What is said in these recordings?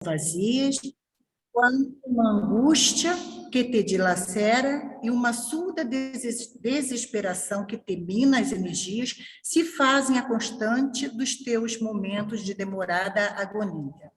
vazias, quanto uma angústia que te dilacera e uma surda desesperação que te mina as energias se fazem a constante dos teus momentos de demorada agonia.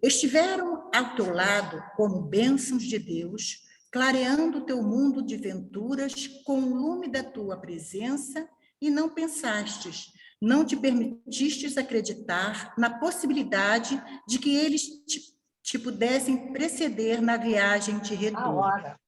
Estiveram ao teu lado como bênçãos de Deus, clareando o teu mundo de venturas com o lume da tua presença, e não pensastes, não te permitistes acreditar na possibilidade de que eles te pudessem preceder na viagem de retorno.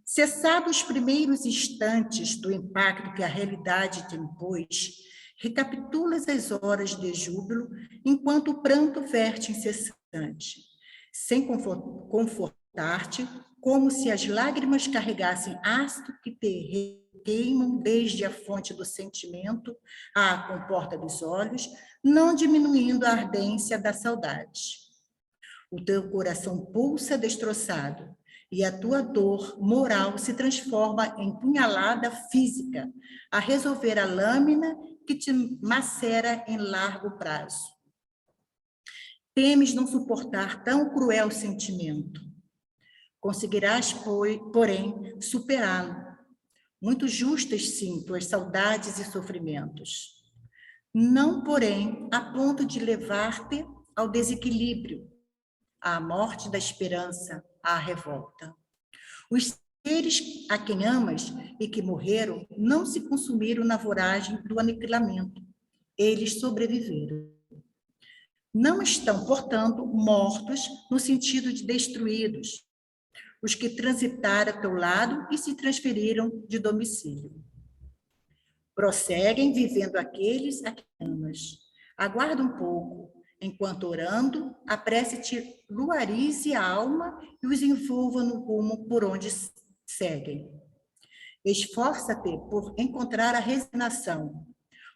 Cessados os primeiros instantes do impacto que a realidade te impôs, recapitulas as horas de júbilo enquanto o pranto verte incessante, sem confortar-te, como se as lágrimas carregassem ácido que te queimam desde a fonte do sentimento à comporta dos olhos, não diminuindo a ardência da saudade. O teu coração pulsa destroçado, e a tua dor moral se transforma em punhalada física, a resolver a lâmina que te macera em largo prazo. Temes não suportar tão cruel sentimento. Conseguirás, porém, superá-lo. Muito justas, sim, tuas saudades e sofrimentos. Não, porém, a ponto de levar-te ao desequilíbrio, à morte da esperança, à revolta. Os seres a quem amas e que morreram não se consumiram na voragem do aniquilamento. Eles sobreviveram. Não estão, portanto, mortos no sentido de destruídos, os que transitaram a teu lado e se transferiram de domicílio. Prosseguem vivendo aqueles a quem amas. Aguarda um pouco, enquanto orando, a prece te luarize a alma e os envolva no rumo por onde seguem. Esforça-te por encontrar a resignação.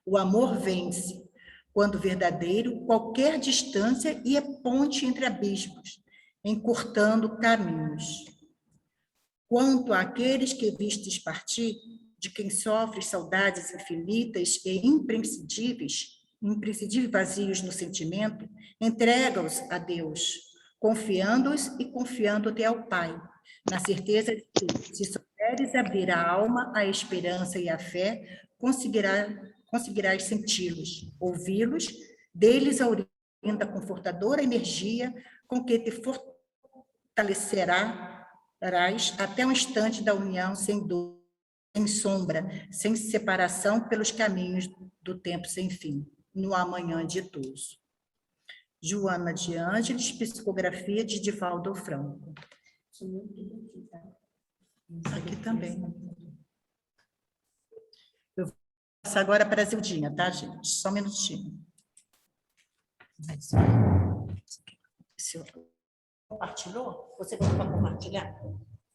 O amor vence, quando verdadeiro, qualquer distância e é ponte entre abismos, encurtando caminhos. Quanto àqueles que vistes partir, de quem sofres saudades infinitas e imprescindíveis vazios no sentimento, entrega-os a Deus, confiando-os e confiando-te ao Pai, na certeza de que, se souberes abrir a alma à esperança e à fé, conseguirás senti-los, ouvi-los, deles a oriunda confortadora energia com que te fortalecerás até o instante da união sem dor, sem sombra, sem separação pelos caminhos do tempo sem fim, no amanhã ditoso. Joana de Ângeles, psicografia de Divaldo Franco. Aqui também. Eu vou passar agora para a Zildinha, tá, gente? Só um minutinho. Compartilhou? Você gosta para compartilhar?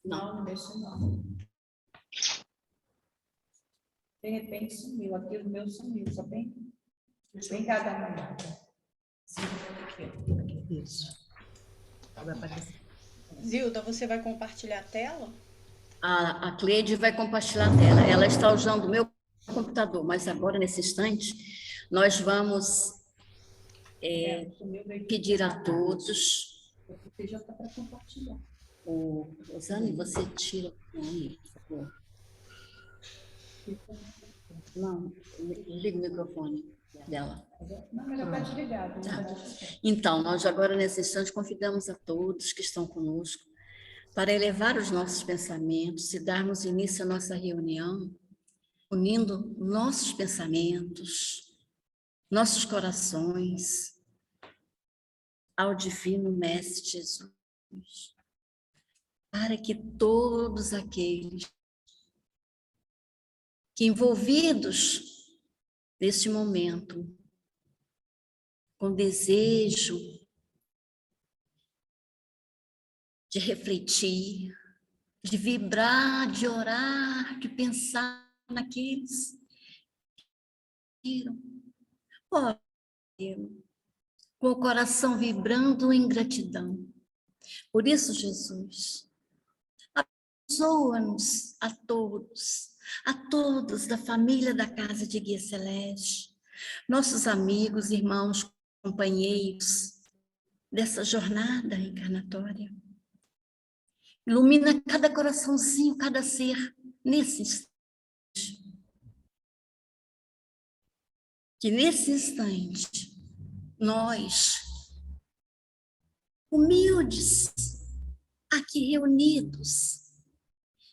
Não, não deixa não. De repente sumiu, aqui o meu sumiu, só tem cada manhã. Isso. Vai aparecer. Zilda, você vai compartilhar a tela? A Cleide vai compartilhar a tela. Ela está usando o meu computador, mas agora, nesse instante, nós vamos pedir a todos. Porque já está para compartilhar. Rosane, você tira o nome, por favor. Não, liga o microfone dela. Não, já está desligado. Tá. Então, nós agora, nesse instante, convidamos a todos que estão conosco para elevar os nossos pensamentos e darmos início à nossa reunião, unindo nossos pensamentos, nossos corações ao Divino Mestre Jesus, para que todos aqueles que envolvidos neste momento, com desejo de refletir, de vibrar, de orar, de pensar naqueles que viram, com o coração vibrando em gratidão. Por isso, Jesus, abençoa-nos a todos da família da Casa de Guia Celeste, nossos amigos, irmãos, companheiros dessa jornada encarnatória. Ilumina cada coraçãozinho, cada ser, nesse instante. Que nesse instante, nós, humildes, aqui reunidos,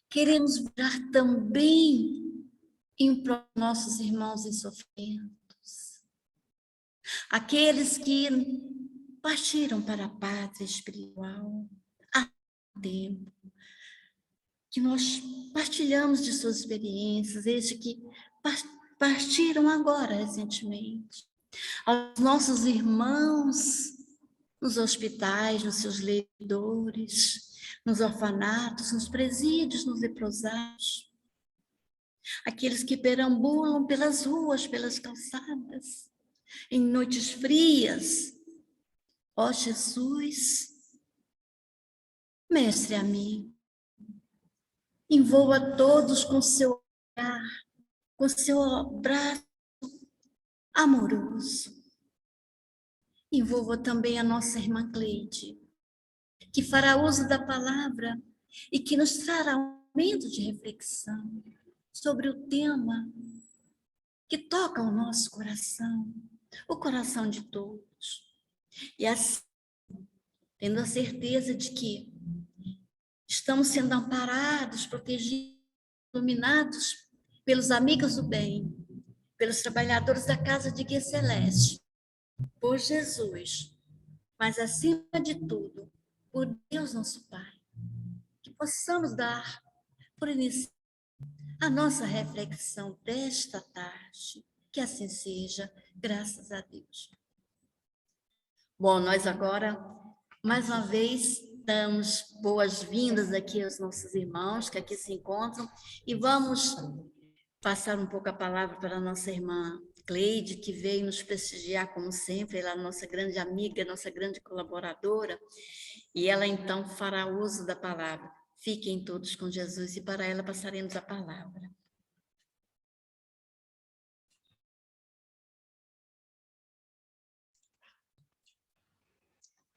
queremos virar também em prol dos nossos irmãos em sofrimentos. Aqueles que partiram para a pátria espiritual há tempo, que nós partilhamos de suas experiências, esses que partiram agora, recentemente. Aos nossos irmãos nos hospitais, nos seus leitores, nos orfanatos, nos presídios, nos leprosários. Aqueles que perambulam pelas ruas, pelas calçadas, em noites frias. Ó Jesus, Mestre amigo, envolva todos com seu olhar, com seu abraço amoroso. Envolva também a nossa irmã Cleide, que fará uso da palavra e que nos trará um momento de reflexão sobre o tema que toca o nosso coração, o coração de todos. E assim, tendo a certeza de que estamos sendo amparados, protegidos, iluminados pelos amigos do bem, pelos trabalhadores da Casa de Guia Celeste, por Jesus, mas acima de tudo, por Deus nosso Pai, que possamos dar por início a nossa reflexão desta tarde, que assim seja, graças a Deus. Bom, nós agora, mais uma vez, damos boas-vindas aqui aos nossos irmãos que aqui se encontram e vamos passar um pouco a palavra para a nossa irmã Cleide, que veio nos prestigiar como sempre, ela é a nossa grande amiga, nossa grande colaboradora, e ela então fará uso da palavra. Fiquem todos com Jesus e para ela passaremos a palavra.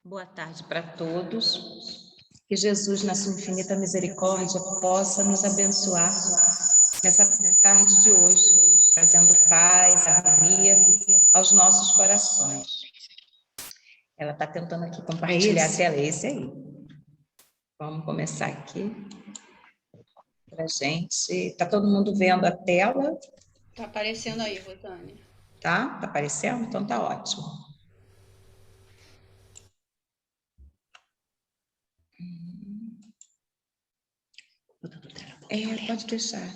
Boa tarde para todos. Que Jesus, na sua infinita misericórdia, possa nos abençoar nessa tarde de hoje, trazendo paz, harmonia aos nossos corações. Ela está tentando aqui compartilhar a tela, esse aí. Vamos começar aqui para a gente. Está todo mundo vendo a tela? Está aparecendo aí, Rosane. Tá? Está aparecendo? Então tá ótimo. Pode deixar.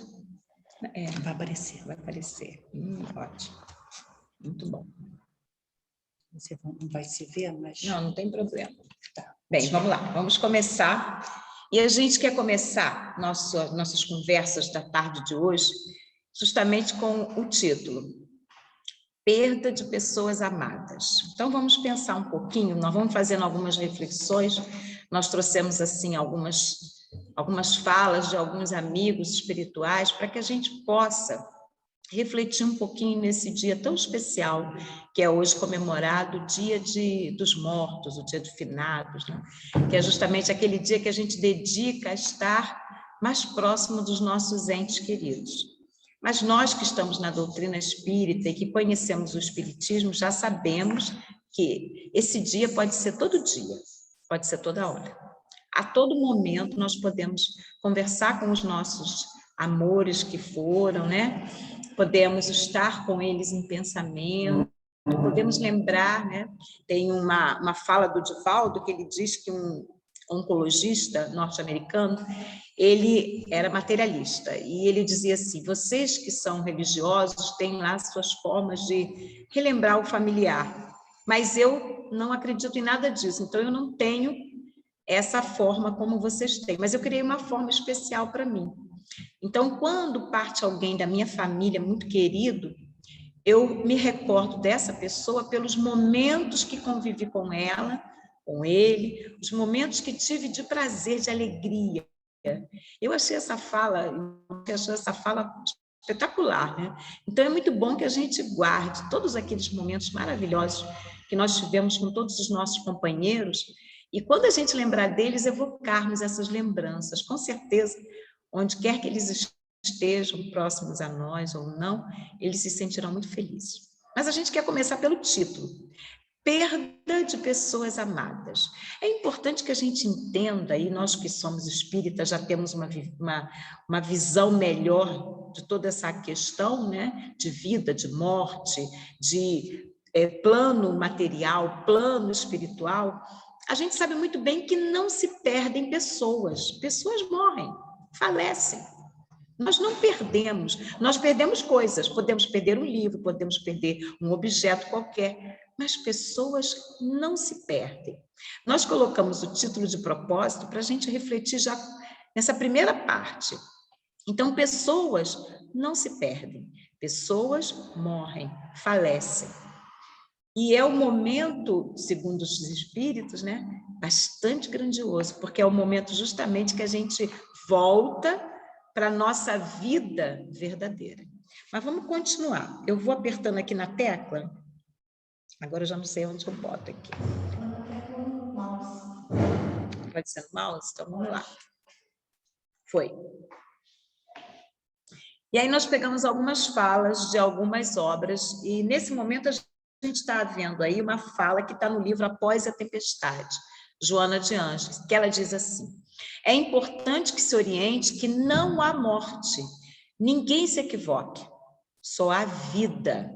Vai aparecer. Vai aparecer. Ótimo. Muito bom. Você não vai se ver, mas... Não tem problema. Tá. Bem, vamos lá. Vamos começar. E a gente quer começar nossas conversas da tarde de hoje justamente com o título Perda de Pessoas Amadas. Então, vamos pensar um pouquinho, nós vamos fazendo algumas reflexões, nós trouxemos, assim, algumas falas de alguns amigos espirituais para que a gente possa refletir um pouquinho nesse dia tão especial, que é hoje comemorado o Dia dos Mortos, o Dia dos Finados, né? Que é justamente aquele dia que a gente dedica a estar mais próximo dos nossos entes queridos. Mas nós que estamos na doutrina espírita e que conhecemos o espiritismo, já sabemos que esse dia pode ser todo dia, pode ser toda hora. A todo momento nós podemos conversar com os nossos amores que foram, né? Podemos estar com eles em pensamento, podemos lembrar, né? Tem uma fala do Divaldo que ele diz que um oncologista norte-americano, ele era materialista, e ele dizia assim, vocês que são religiosos têm lá suas formas de relembrar o familiar, mas eu não acredito em nada disso, então eu não tenho essa forma como vocês têm, mas eu criei uma forma especial para mim. Então, quando parte alguém da minha família muito querido, eu me recordo dessa pessoa pelos momentos que convivi com ela, com ele, os momentos que tive de prazer, de alegria. Eu achei essa fala espetacular, né? Então, é muito bom que a gente guarde todos aqueles momentos maravilhosos que nós tivemos com todos os nossos companheiros, e quando a gente lembrar deles, evocarmos essas lembranças, com certeza, onde quer que eles estejam próximos a nós ou não, eles se sentirão muito felizes. Mas a gente quer começar pelo título: perda de pessoas amadas. É importante que a gente entenda, e nós que somos espíritas já temos uma visão melhor de toda essa questão, né? De vida, de morte, de plano material, plano espiritual. A gente sabe muito bem que não se perdem pessoas. Pessoas morrem, falecem. Nós não perdemos, nós perdemos coisas, podemos perder um livro, podemos perder um objeto qualquer, mas pessoas não se perdem. Nós colocamos o título de propósito para a gente refletir já nessa primeira parte. Então, pessoas não se perdem, pessoas morrem, falecem. E é um momento, segundo os espíritos, né, bastante grandioso, porque é o momento justamente que a gente volta para a nossa vida verdadeira. Mas vamos continuar. Eu vou apertando aqui na tecla. Agora eu já não sei onde eu boto aqui. Pode ser no mouse? Então vamos lá. Foi. E aí nós pegamos algumas falas de algumas obras, e nesse momento a gente está vendo aí uma fala que está no livro Após a Tempestade, Joana de Ângeles, que ela diz assim: é importante que se oriente que não há morte, ninguém se equivoque, só há vida.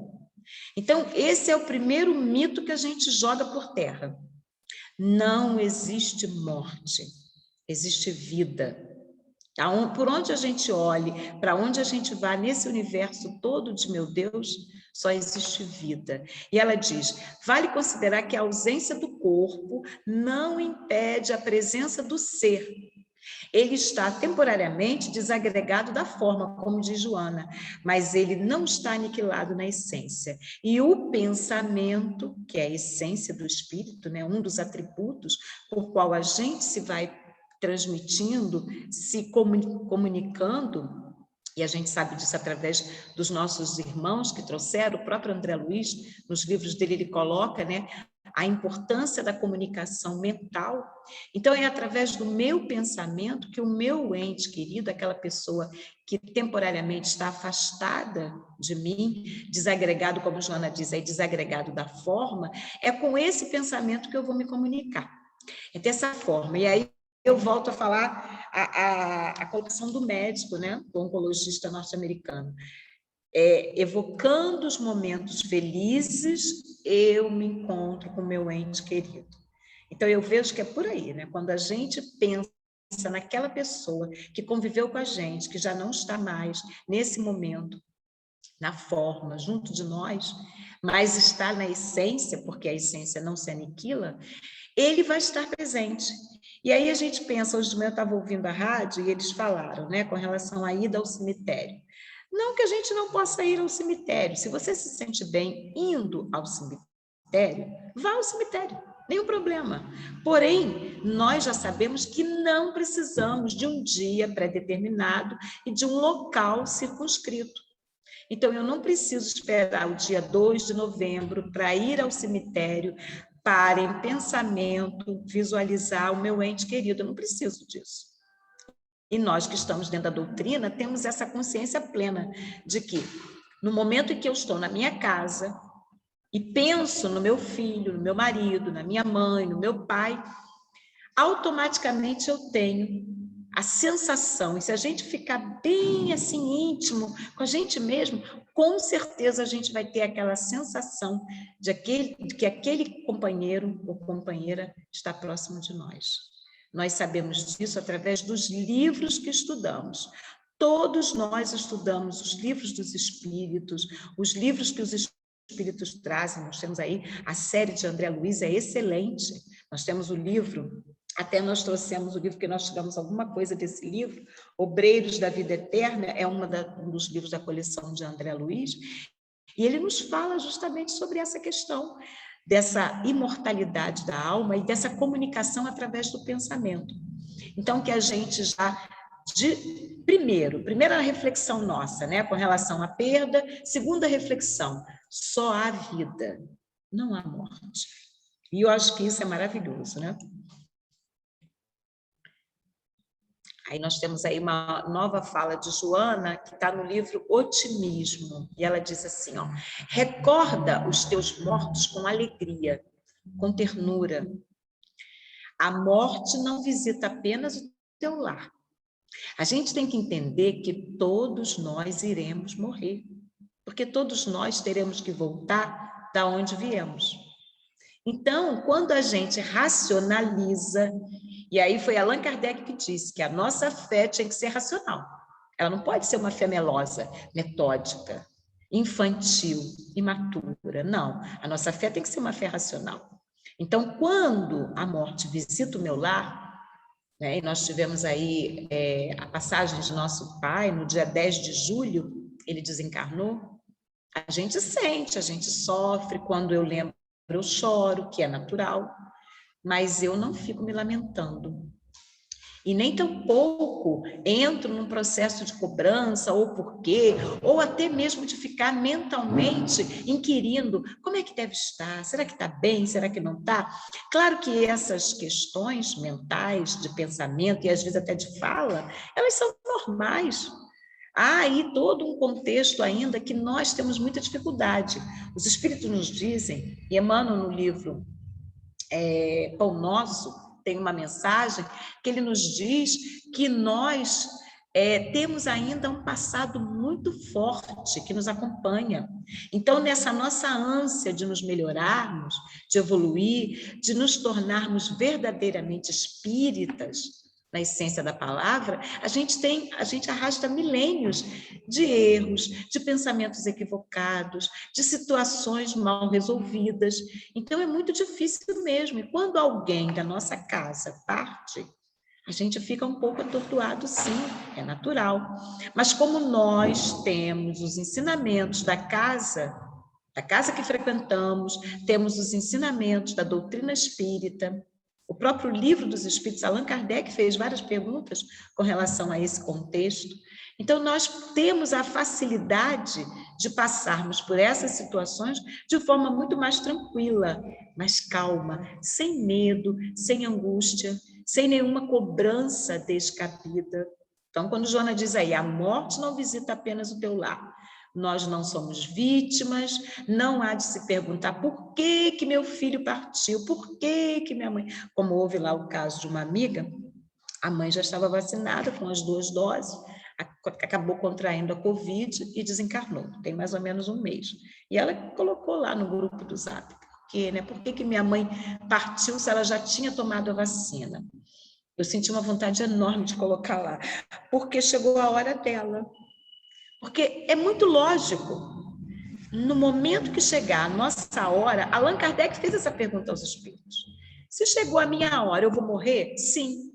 Então, esse é o primeiro mito que a gente joga por terra. Não existe morte, existe vida. Por onde a gente olhe, para onde a gente vá nesse universo todo de meu Deus, só existe vida. E ela diz: vale considerar que a ausência do corpo não impede a presença do ser. Ele está temporariamente desagregado da forma, como diz Joana, mas ele não está aniquilado na essência. E o pensamento, que é a essência do espírito, né, um dos atributos por qual a gente se vai transmitindo, se comunicando, e a gente sabe disso através dos nossos irmãos que trouxeram, o próprio André Luiz, nos livros dele, ele coloca, né, a importância da comunicação mental. Então, é através do meu pensamento que o meu ente querido, aquela pessoa que temporariamente está afastada de mim, desagregado, como Joana diz, aí, desagregado da forma, é com esse pensamento que eu vou me comunicar. É dessa forma. E aí, eu volto a falar a colocação do médico, né, do oncologista norte-americano. Evocando os momentos felizes, eu me encontro com meu ente querido. Então, eu vejo que é por aí, né? Quando a gente pensa naquela pessoa que conviveu com a gente, que já não está mais nesse momento, na forma, junto de nós, mas está na essência, porque a essência não se aniquila, ele vai estar presente. E aí a gente pensa, hoje de manhã eu estava ouvindo a rádio e eles falaram, né, com relação à ida ao cemitério. Não que a gente não possa ir ao cemitério. Se você se sente bem indo ao cemitério, vá ao cemitério, nenhum problema. Porém, nós já sabemos que não precisamos de um dia pré-determinado e de um local circunscrito. Então, eu não preciso esperar o dia 2 de novembro para ir ao cemitério, para, em pensamento, visualizar o meu ente querido. Eu não preciso disso. E nós que estamos dentro da doutrina, temos essa consciência plena de que, no momento em que eu estou na minha casa e penso no meu filho, no meu marido, na minha mãe, no meu pai, automaticamente eu tenho a sensação, e se a gente ficar bem assim íntimo com a gente mesmo, com certeza a gente vai ter aquela sensação de que aquele companheiro ou companheira está próximo de nós. Nós sabemos disso através dos livros que estudamos. Todos nós estudamos os livros dos espíritos, os livros que os espíritos trazem. Nós temos aí a série de André Luiz, é excelente. Nós temos o livro, até nós trouxemos o livro, que nós tiramos alguma coisa desse livro, Obreiros da Vida Eterna, é um dos livros da coleção de André Luiz, e ele nos fala justamente sobre essa questão dessa imortalidade da alma e dessa comunicação através do pensamento. Então, que a gente já, primeira reflexão nossa, né, com relação à perda, segunda reflexão, só há vida. não há morte. E eu acho que isso é maravilhoso, né? Aí nós temos aí uma nova fala de Joana, que está no livro Otimismo, e ela diz assim, ó, recorda os teus mortos com alegria, com ternura. A morte não visita apenas o teu lar. A gente tem que entender que todos nós iremos morrer, porque todos nós teremos que voltar da onde viemos. Então, quando a gente racionaliza, e aí foi Allan Kardec que disse que a nossa fé tinha que ser racional. Ela não pode ser uma fé melosa, metódica, infantil, imatura. Não, a nossa fé tem que ser uma fé racional. Então, quando a morte visita o meu lar, né, e nós tivemos aí a passagem de nosso pai, no dia 10 de julho, ele desencarnou, a gente sente, a gente sofre, quando eu lembro, eu choro, que é natural, mas eu não fico me lamentando. E nem tampouco entro num processo de cobrança, ou porquê, ou até mesmo de ficar mentalmente inquirindo como é que deve estar, será que está bem, será que não está? Claro que essas questões mentais, de pensamento e às vezes até de fala, elas são normais. Há aí todo um contexto ainda que nós temos muita dificuldade. Os espíritos nos dizem, e Emmanuel no livro Pão Nosso, tem uma mensagem que ele nos diz que nós temos ainda um passado muito forte que nos acompanha. Então, nessa nossa ânsia de nos melhorarmos, de evoluir, de nos tornarmos verdadeiramente espíritas, na essência da palavra, a gente arrasta milênios de erros, de pensamentos equivocados, de situações mal resolvidas. Então, é muito difícil mesmo. E quando alguém da nossa casa parte, a gente fica um pouco atordoado, sim, é natural. Mas como nós temos os ensinamentos da casa que frequentamos, temos os ensinamentos da doutrina espírita, o próprio livro dos Espíritos, Allan Kardec fez várias perguntas com relação a esse contexto. Então, nós temos a facilidade de passarmos por essas situações de forma muito mais tranquila, mais calma, sem medo, sem angústia, sem nenhuma cobrança descabida. Então, quando Joana diz aí, a morte não visita apenas o teu lar, nós não somos vítimas, não há de se perguntar por que meu filho partiu, por que minha mãe... Como houve lá o caso de uma amiga, a mãe já estava vacinada com as 2 doses, acabou contraindo a Covid e desencarnou, tem mais ou menos um mês. E ela colocou lá no grupo do Zap, por que minha mãe partiu se ela já tinha tomado a vacina? Eu senti uma vontade enorme de colocar lá, porque chegou a hora dela. Porque é muito lógico, no momento que chegar a nossa hora, Allan Kardec fez essa pergunta aos espíritos. Se chegou a minha hora, eu vou morrer? Sim.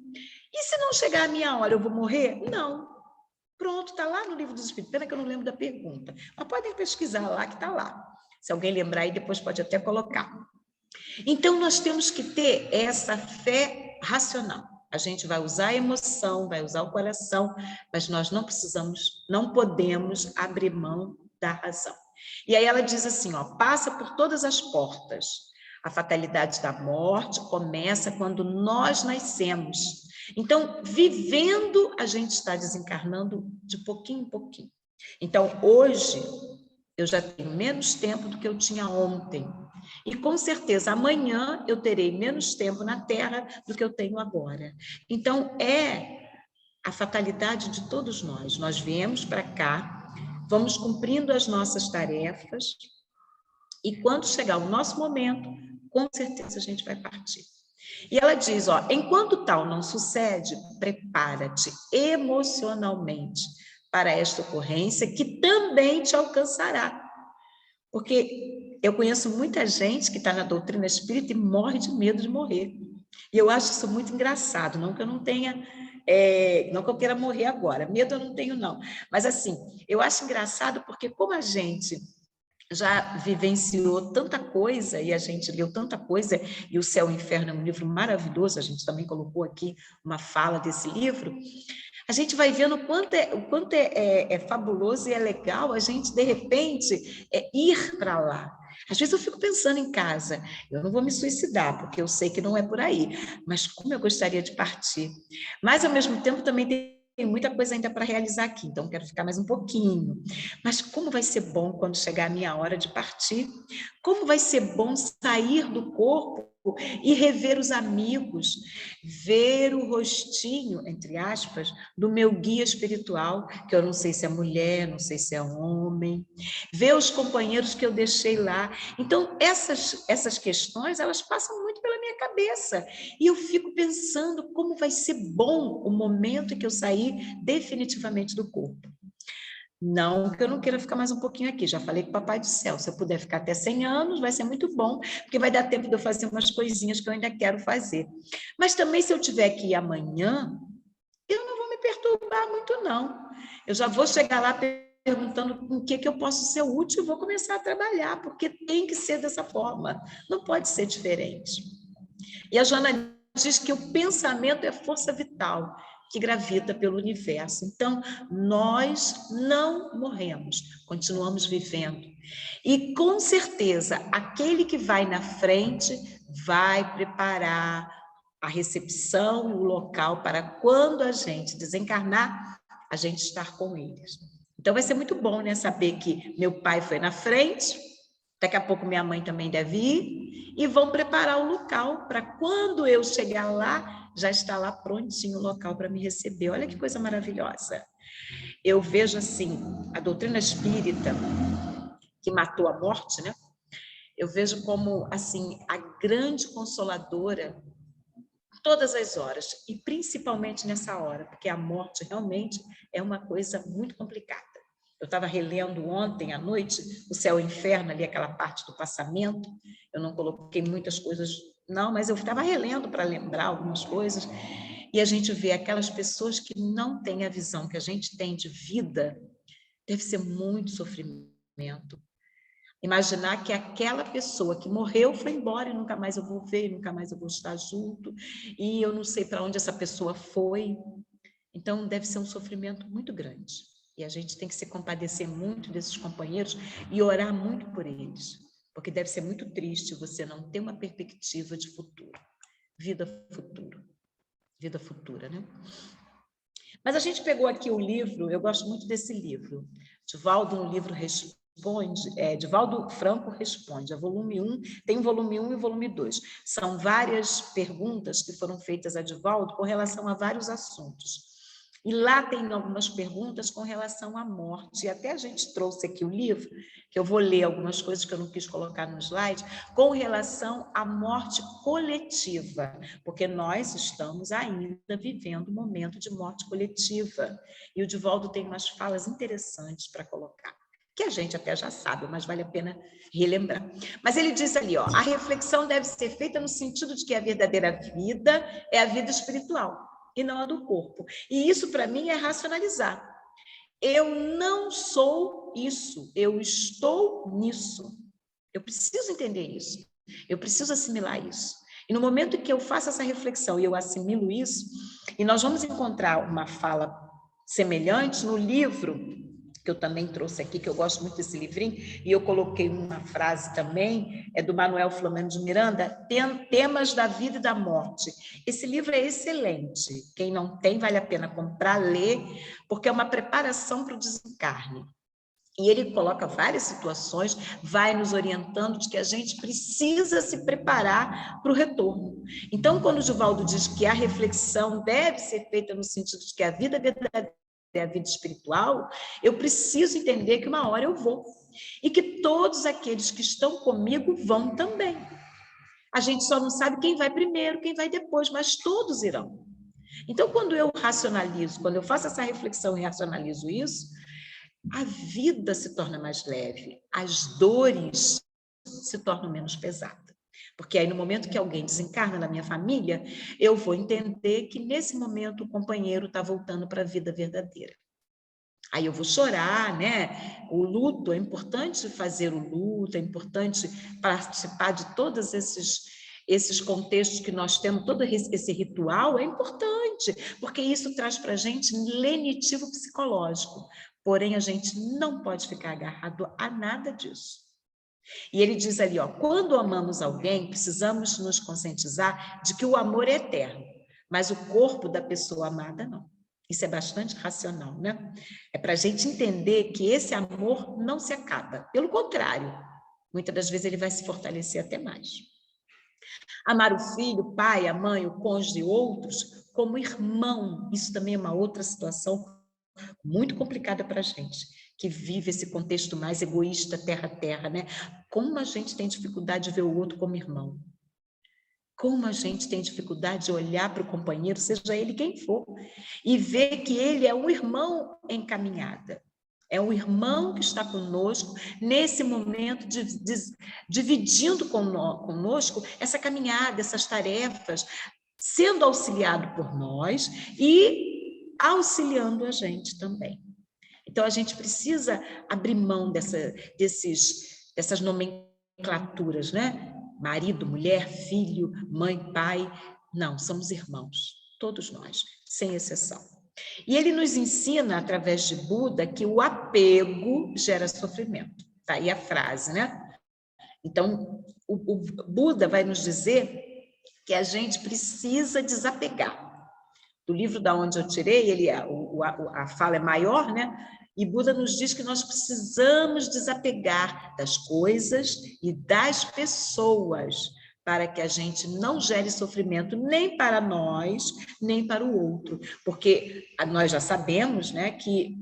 E se não chegar a minha hora, eu vou morrer? Não. Pronto, está lá no livro dos espíritos. Pena que eu não lembro da pergunta. Mas podem pesquisar lá, que está lá. Se alguém lembrar aí, depois pode até colocar. Então, nós temos que ter essa fé racional. A gente vai usar a emoção, vai usar o coração, mas nós não podemos abrir mão da razão. E aí ela diz assim, ó, passa por todas as portas. A fatalidade da morte começa quando nós nascemos. Então, vivendo, a gente está desencarnando de pouquinho em pouquinho. Então, hoje, eu já tenho menos tempo do que eu tinha ontem. E, com certeza, amanhã eu terei menos tempo na Terra do que eu tenho agora. Então, é a fatalidade de todos nós. Nós viemos para cá, vamos cumprindo as nossas tarefas, e quando chegar o nosso momento, com certeza a gente vai partir. E ela diz, ó, enquanto tal não sucede, prepara-te emocionalmente para esta ocorrência que também te alcançará. Porque eu conheço muita gente que está na doutrina espírita e morre de medo de morrer. E eu acho isso muito engraçado, não que eu não tenha, não que eu queira morrer agora, medo eu não tenho não. Mas assim, eu acho engraçado porque como a gente já vivenciou tanta coisa e a gente leu tanta coisa, e O Céu e o Inferno é um livro maravilhoso, a gente também colocou aqui uma fala desse livro, a gente vai vendo o quanto é fabuloso e é legal a gente, de repente, ir para lá. Às vezes eu fico pensando em casa, eu não vou me suicidar, porque eu sei que não é por aí, mas como eu gostaria de partir. Mas, ao mesmo tempo, também tem muita coisa ainda para realizar aqui, então quero ficar mais um pouquinho. Mas como vai ser bom quando chegar a minha hora de partir? Como vai ser bom sair do corpo e rever os amigos, ver o rostinho, entre aspas, do meu guia espiritual, que eu não sei se é mulher, não sei se é homem, ver os companheiros que eu deixei lá. Então, essas questões, elas passam muito pela minha cabeça, e eu fico pensando como vai ser bom o momento em que eu sair definitivamente do corpo. Não que eu não queira ficar mais um pouquinho aqui, já falei com o Papai do Céu, se eu puder ficar até 100 anos, vai ser muito bom, porque vai dar tempo de eu fazer umas coisinhas que eu ainda quero fazer. Mas também, se eu tiver que ir amanhã, eu não vou me perturbar muito, não. Eu já vou chegar lá perguntando com o que eu posso ser útil e vou começar a trabalhar, porque tem que ser dessa forma, não pode ser diferente. E a Joana diz que o pensamento é força vital que gravita pelo universo. Então, nós não morremos, continuamos vivendo. E, com certeza, aquele que vai na frente vai preparar a recepção, o local para quando a gente desencarnar, a gente estar com eles. Então, vai ser muito bom, né, saber que meu pai foi na frente, daqui a pouco minha mãe também deve ir, e vão preparar o local para quando eu chegar lá, já está lá prontinho o local para me receber. Olha que coisa maravilhosa. Eu vejo assim, a doutrina espírita, que matou a morte, né? Eu vejo como assim a grande consoladora todas as horas, e principalmente nessa hora, porque a morte realmente é uma coisa muito complicada. Eu estava relendo ontem à noite O Céu e o Inferno, ali aquela parte do passamento, eu não coloquei muitas coisas, não, mas eu estava relendo para lembrar algumas coisas, e a gente vê aquelas pessoas que não têm a visão que a gente tem de vida, deve ser muito sofrimento. Imaginar que aquela pessoa que morreu foi embora e nunca mais eu vou ver, nunca mais eu vou estar junto, e eu não sei para onde essa pessoa foi. Então, deve ser um sofrimento muito grande. E a gente tem que se compadecer muito desses companheiros e orar muito por eles, porque deve ser muito triste você não ter uma perspectiva de futuro. Vida futura, né? Mas a gente pegou aqui o livro, eu gosto muito desse livro. Divaldo, no livro Divaldo Franco Responde, a volume 1, tem o volume 1 e o volume 2. São várias perguntas que foram feitas a Divaldo com relação a vários assuntos. E lá tem algumas perguntas com relação à morte. E até a gente trouxe aqui o livro, que eu vou ler algumas coisas que eu não quis colocar no slide, com relação à morte coletiva, porque nós estamos ainda vivendo um momento de morte coletiva. E o Divaldo tem umas falas interessantes para colocar, que a gente até já sabe, mas vale a pena relembrar. Mas ele diz ali, ó, a reflexão deve ser feita no sentido de que a verdadeira vida é a vida espiritual, e não a do corpo. E isso, para mim, é racionalizar. Eu não sou isso, eu estou nisso. Eu preciso entender isso, eu preciso assimilar isso. E no momento em que eu faço essa reflexão e eu assimilo isso, e nós vamos encontrar uma fala semelhante no livro que eu também trouxe aqui, que eu gosto muito desse livrinho, e eu coloquei uma frase também, é do Manuel Filomeno de Miranda, Temas da Vida e da Morte. Esse livro é excelente, quem não tem, vale a pena comprar, ler, porque é uma preparação para o desencarne. E ele coloca várias situações, vai nos orientando de que a gente precisa se preparar para o retorno. Então, quando o Divaldo diz que a reflexão deve ser feita no sentido de que a vida verdadeira é a vida espiritual, eu preciso entender que uma hora eu vou. E que todos aqueles que estão comigo vão também. A gente só não sabe quem vai primeiro, quem vai depois, mas todos irão. Então, quando eu racionalizo, quando eu faço essa reflexão e racionalizo isso, a vida se torna mais leve, as dores se tornam menos pesadas. Porque aí, no momento que alguém desencarna na minha família, eu vou entender que, nesse momento, o companheiro está voltando para a vida verdadeira. Aí eu vou chorar, né? O luto, é importante fazer o luto, é importante participar de todos esses contextos que nós temos, todo esse ritual é importante, porque isso traz para a gente lenitivo psicológico. Porém, a gente não pode ficar agarrado a nada disso. E ele diz ali, ó, quando amamos alguém, precisamos nos conscientizar de que o amor é eterno, mas o corpo da pessoa amada não. Isso é bastante racional, né? É para a gente entender que esse amor não se acaba. Pelo contrário, muitas das vezes ele vai se fortalecer até mais. Amar o filho, o pai, a mãe, o cônjuge e outros como irmão, isso também é uma outra situação muito complicada para a gente, que vive esse contexto mais egoísta, terra a terra, né? Como a gente tem dificuldade de ver o outro como irmão. Como a gente tem dificuldade de olhar para o companheiro, seja ele quem for, e ver que ele é um irmão em caminhada. É um irmão que está conosco nesse momento, dividindo conosco essa caminhada, essas tarefas, sendo auxiliado por nós e auxiliando a gente também. Então, a gente precisa abrir mão dessas nomenclaturas, né? Marido, mulher, filho, mãe, pai. Não, somos irmãos, todos nós, sem exceção. E ele nos ensina, através de Buda, que o apego gera sofrimento. Tá aí a frase, né? Então, o Buda vai nos dizer que a gente precisa desapegar. Do livro da onde eu tirei, a fala é maior, né? E Buda nos diz que nós precisamos desapegar das coisas e das pessoas para que a gente não gere sofrimento nem para nós, nem para o outro. Porque nós já sabemos, né, que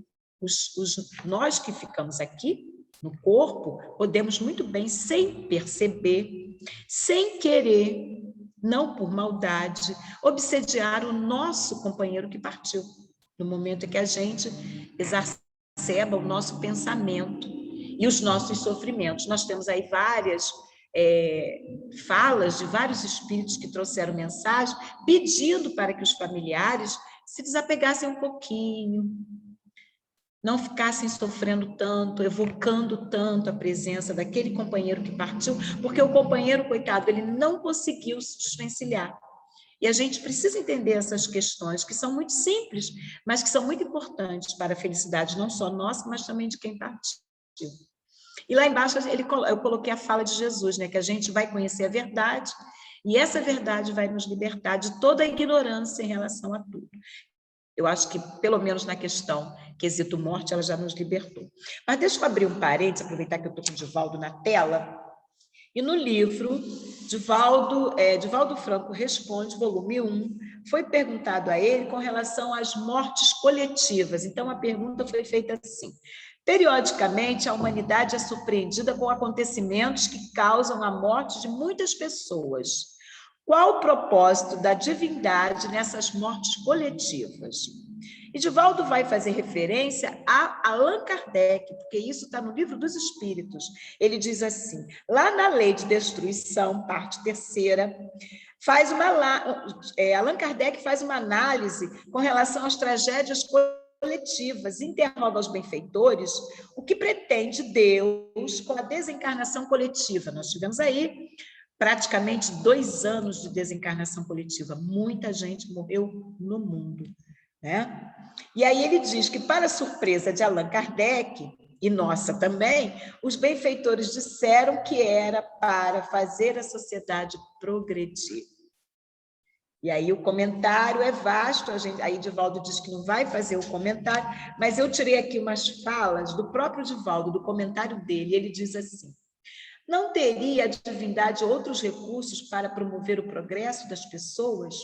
nós que ficamos aqui no corpo, podemos muito bem, sem perceber, sem querer, não por maldade, obsediar o nosso companheiro que partiu, no momento em que a gente exacerba o nosso pensamento e os nossos sofrimentos. Nós temos aí várias falas de vários espíritos que trouxeram mensagem pedindo para que os familiares se desapegassem um pouquinho, não ficassem sofrendo tanto, evocando tanto a presença daquele companheiro que partiu, porque o companheiro, coitado, ele não conseguiu se desvencilhar. E a gente precisa entender essas questões, que são muito simples, mas que são muito importantes para a felicidade, não só nossa, mas também de quem partiu. E lá embaixo eu coloquei a fala de Jesus, né, que a gente vai conhecer a verdade, e essa verdade vai nos libertar de toda a ignorância em relação a tudo. Eu acho que, pelo menos na questão quesito morte, ela já nos libertou. Mas deixa eu abrir um parênteses, aproveitar que eu estou com o Divaldo na tela. E no livro, Divaldo Franco Responde, volume 1, foi perguntado a ele com relação às mortes coletivas. Então, a pergunta foi feita assim: periodicamente, a humanidade é surpreendida com acontecimentos que causam a morte de muitas pessoas. Qual o propósito da divindade nessas mortes coletivas? E Divaldo vai fazer referência a Allan Kardec, porque isso está no Livro dos Espíritos. Ele diz assim, lá na Lei de Destruição, parte 3ª, Allan Kardec faz uma análise com relação às tragédias coletivas, interroga os benfeitores o que pretende Deus com a desencarnação coletiva. Nós tivemos aí praticamente 2 anos de desencarnação coletiva. Muita gente morreu no mundo, né? E aí ele diz que, para surpresa de Allan Kardec, e nossa também, os benfeitores disseram que era para fazer a sociedade progredir. E aí o comentário é vasto, aí Divaldo diz que não vai fazer o comentário, mas eu tirei aqui umas falas do próprio Divaldo, do comentário dele, e ele diz assim: não teria a divindade outros recursos para promover o progresso das pessoas?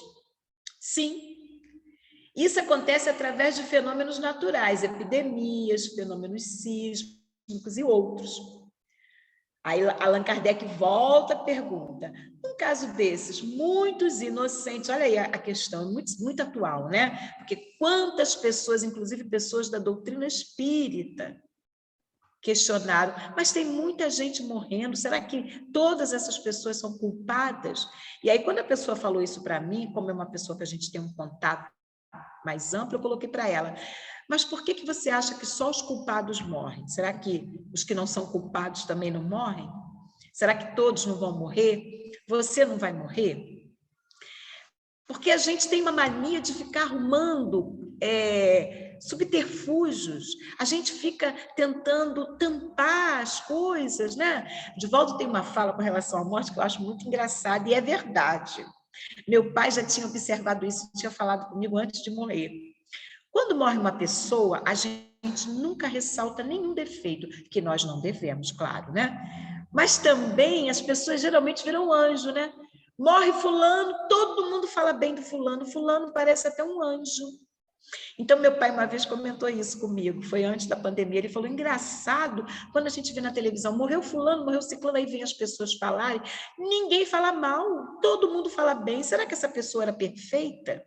Sim. Isso acontece através de fenômenos naturais, epidemias, fenômenos sísmicos e outros. Aí Allan Kardec volta a pergunta. Num caso desses, muitos inocentes, olha aí a questão, muito atual, né? Porque quantas pessoas, inclusive pessoas da doutrina espírita, questionaram, mas tem muita gente morrendo, será que todas essas pessoas são culpadas? E aí, quando a pessoa falou isso para mim, como é uma pessoa que a gente tem um contato mais amplo, eu coloquei para ela, mas por que você acha que só os culpados morrem? Será que os que não são culpados também não morrem? Será que todos não vão morrer? Você não vai morrer? Porque a gente tem uma mania de ficar arrumando subterfúgios, a gente fica tentando tampar as coisas, né? Divaldo tem uma fala com relação à morte que eu acho muito engraçada, e é verdade. Meu pai já tinha observado isso, tinha falado comigo antes de morrer. Quando morre uma pessoa, a gente nunca ressalta nenhum defeito, que nós não devemos, claro, né? Mas também as pessoas geralmente viram anjo, né? Morre fulano, todo mundo fala bem do fulano, fulano parece até um anjo. Então, meu pai uma vez comentou isso comigo, foi antes da pandemia, ele falou, engraçado, quando a gente vê na televisão, morreu fulano, morreu ciclano, aí vem as pessoas falarem, ninguém fala mal, todo mundo fala bem, será que essa pessoa era perfeita?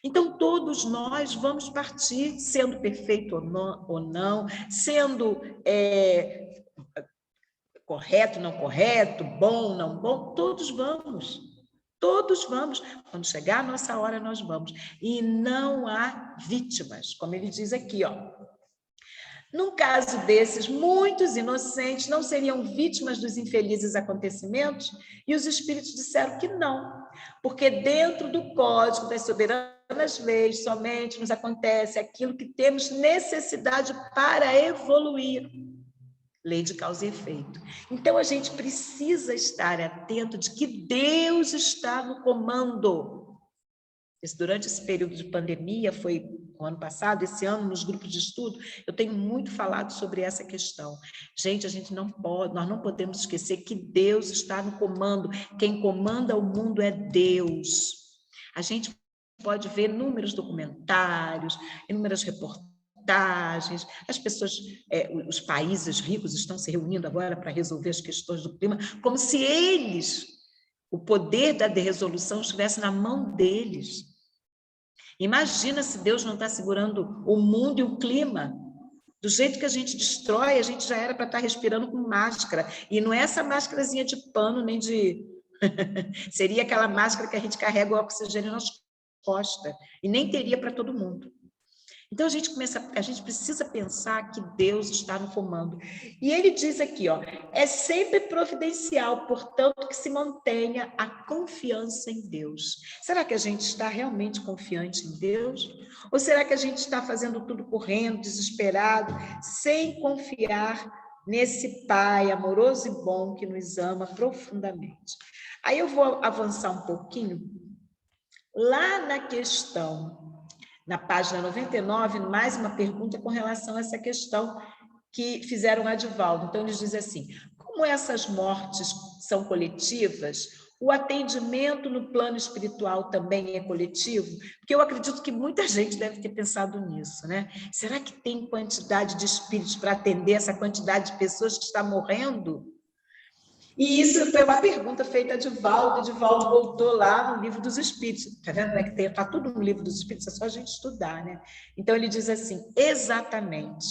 Então, todos nós vamos partir, sendo perfeito ou não, sendo correto, não correto, bom, não bom, todos vamos. Todos vamos. Quando chegar a nossa hora, nós vamos. E não há vítimas, como ele diz aqui, ó. Num caso desses, muitos inocentes não seriam vítimas dos infelizes acontecimentos, e os espíritos disseram que não, porque dentro do Código das Soberanas Leis somente nos acontece aquilo que temos necessidade para evoluir. Lei de causa e efeito. Então, a gente precisa estar atento de que Deus está no comando. Durante esse período de pandemia, foi o ano passado, esse ano, nos grupos de estudo, eu tenho muito falado sobre essa questão. Gente, a gente não pode, nós não podemos esquecer que Deus está no comando. Quem comanda o mundo é Deus. A gente pode ver inúmeros documentários, inúmeras reportagens, as pessoas, os países ricos estão se reunindo agora para resolver as questões do clima, como se eles, o poder da resolução estivesse na mão deles. Imagina se Deus não está segurando o mundo e o clima. Do jeito que a gente destrói, a gente já era para estar respirando com máscara. E não é essa máscarazinha de pano, nem de... Seria aquela máscara que a gente carrega o oxigênio nas costas. E nem teria para todo mundo. Então, a gente precisa pensar que Deus está no comando. E ele diz aqui, ó, é sempre providencial, portanto, que se mantenha a confiança em Deus. Será que a gente está realmente confiante em Deus? Ou será que a gente está fazendo tudo correndo, desesperado, sem confiar nesse Pai amoroso e bom que nos ama profundamente? Aí eu vou avançar um pouquinho. Lá na questão... Na página 99, mais uma pergunta com relação a essa questão que fizeram a Divaldo. Então, eles dizem assim, como essas mortes são coletivas, o atendimento no plano espiritual também é coletivo? Porque eu acredito que muita gente deve ter pensado nisso, né? Será que tem quantidade de espíritos para atender essa quantidade de pessoas que está morrendo? E isso foi uma pergunta feita a Divaldo, e Divaldo voltou lá no Livro dos Espíritos. Está vendo? Está tudo no Livro dos Espíritos, é só a gente estudar, né? Então, ele diz assim, exatamente,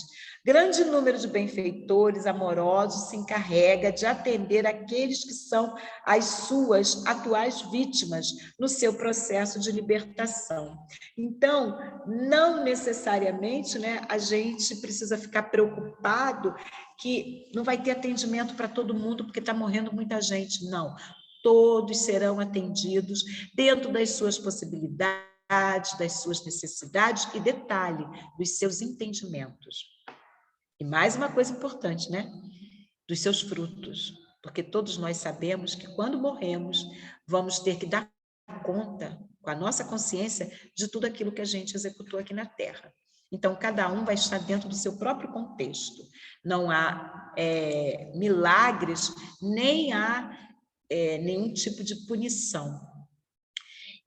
grande número de benfeitores amorosos se encarrega de atender aqueles que são as suas atuais vítimas no seu processo de libertação. Então, não necessariamente, né, a gente precisa ficar preocupado que não vai ter atendimento para todo mundo porque está morrendo muita gente. Não, todos serão atendidos dentro das suas possibilidades, das suas necessidades e, detalhe, dos seus entendimentos. E mais uma coisa importante, né? Dos seus frutos, porque todos nós sabemos que quando morremos, vamos ter que dar conta, com a nossa consciência, de tudo aquilo que a gente executou aqui na Terra. Então, cada um vai estar dentro do seu próprio contexto. Não há milagres, nem há nenhum tipo de punição.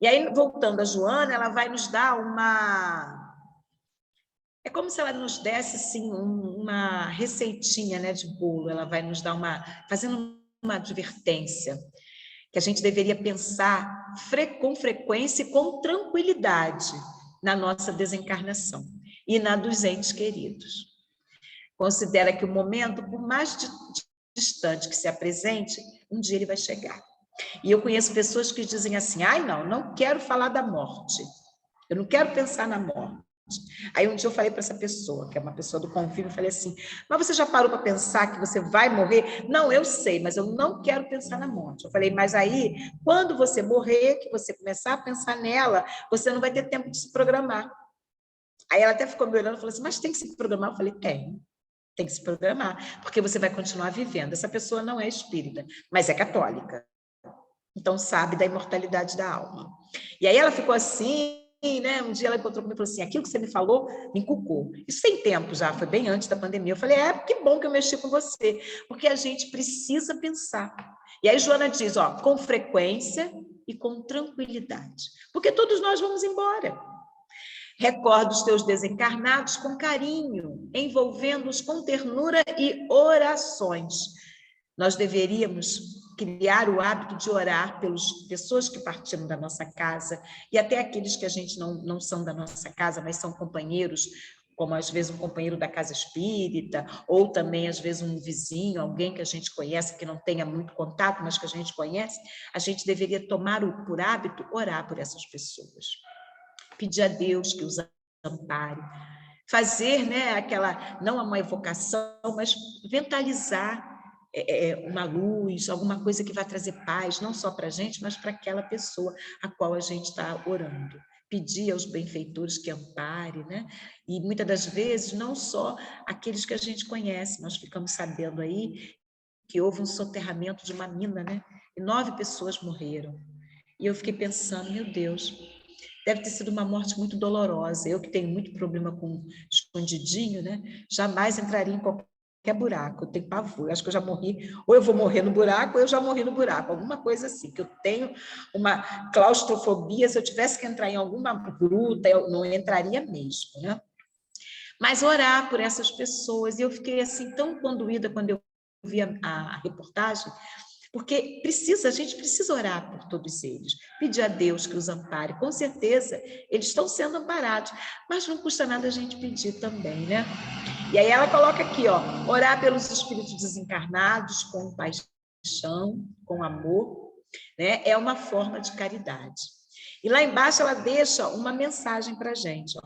E aí, voltando a Joana, ela vai nos dar uma... É como se ela nos desse, assim, uma receitinha, né, de bolo. Ela vai nos dar fazendo uma advertência, que a gente deveria pensar com frequência e com tranquilidade na nossa desencarnação e na dos entes queridos. Considera que o momento, por mais distante que se apresente, um dia ele vai chegar. E eu conheço pessoas que dizem assim, ai, não quero falar da morte, eu não quero pensar na morte. Aí um dia eu falei para essa pessoa, que é uma pessoa do convívio, eu falei assim, mas você já parou para pensar que você vai morrer? Não, eu sei, mas eu não quero pensar na morte. Eu falei, mas aí, quando você morrer, que você começar a pensar nela, você não vai ter tempo de se programar. Aí ela até ficou me olhando e falou assim, mas tem que se programar? Eu falei, tem que se programar, porque você vai continuar vivendo. Essa pessoa não é espírita, mas é católica. Então, sabe da imortalidade da alma. E aí ela ficou assim, né? Um dia ela encontrou comigo e falou assim, aquilo que você me falou me encucou. Isso tem tempo já, foi bem antes da pandemia. Eu falei, que bom que eu mexi com você, porque a gente precisa pensar. E aí Joana diz, com frequência e com tranquilidade, porque todos nós vamos embora. Recorda os teus desencarnados com carinho, envolvendo-os com ternura e orações. Nós deveríamos criar o hábito de orar pelas pessoas que partiram da nossa casa e até aqueles que a gente não são da nossa casa, mas são companheiros, como às vezes um companheiro da casa espírita, ou também às vezes um vizinho, alguém que a gente conhece, que não tenha muito contato, mas que a gente conhece. A gente deveria tomar por hábito orar por essas pessoas. Pedir a Deus que os ampare, fazer, né, não uma evocação, mas mentalizar uma luz, alguma coisa que vai trazer paz, não só para a gente, mas para aquela pessoa a qual a gente está orando. Pedir aos benfeitores que ampare, né? E muitas das vezes, não só aqueles que a gente conhece, nós ficamos sabendo aí que houve um soterramento de uma mina, né? E 9 pessoas morreram. E eu fiquei pensando, meu Deus, deve ter sido uma morte muito dolorosa. Eu que tenho muito problema com escondidinho, né? Jamais entraria em qualquer buraco. Eu tenho pavor. Eu acho que eu já morri, ou eu vou morrer no buraco, ou eu já morri no buraco. Alguma coisa assim, que eu tenho uma claustrofobia. Se eu tivesse que entrar em alguma gruta, eu não entraria mesmo, né? Mas orar por essas pessoas. E eu fiquei assim tão condoída quando eu vi a reportagem, porque a gente precisa orar por todos eles, pedir a Deus que os ampare. Com certeza, eles estão sendo amparados, mas não custa nada a gente pedir também, né? E aí ela coloca aqui, orar pelos espíritos desencarnados com paixão, com amor, né? É uma forma de caridade. E lá embaixo ela deixa uma mensagem para a gente,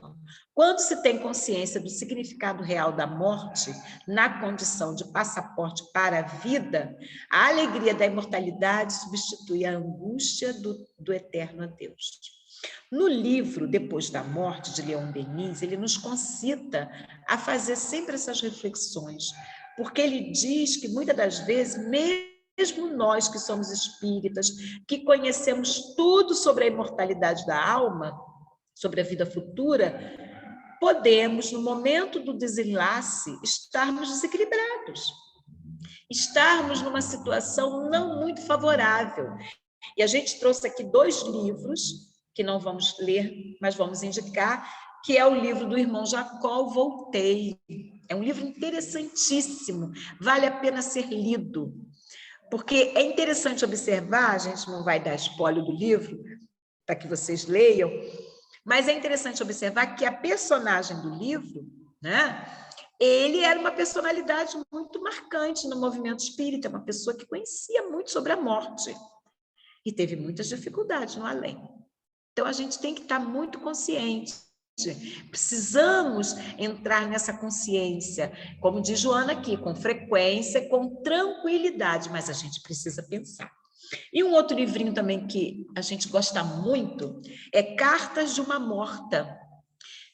Quando se tem consciência do significado real da morte, na condição de passaporte para a vida, a alegria da imortalidade substitui a angústia do eterno adeus. No livro Depois da Morte, de Leon Denis, ele nos concita a fazer sempre essas reflexões, porque ele diz que muitas das vezes, mesmo nós que somos espíritas, que conhecemos tudo sobre a imortalidade da alma, sobre a vida futura, podemos, no momento do desenlace, estarmos desequilibrados, estarmos numa situação não muito favorável. E a gente trouxe aqui 2 livros, que não vamos ler, mas vamos indicar, que é o livro do irmão Jacó, Voltei. É um livro interessantíssimo, vale a pena ser lido, porque é interessante observar, a gente não vai dar spoiler do livro, para que vocês leiam, mas é interessante observar que a personagem do livro, né, ele era uma personalidade muito marcante no movimento espírita, uma pessoa que conhecia muito sobre a morte e teve muitas dificuldades no além. Então, a gente tem que estar muito consciente. Precisamos entrar nessa consciência, como diz Joana aqui, com frequência, com tranquilidade, mas a gente precisa pensar. E um outro livrinho também que a gente gosta muito é Cartas de uma Morta.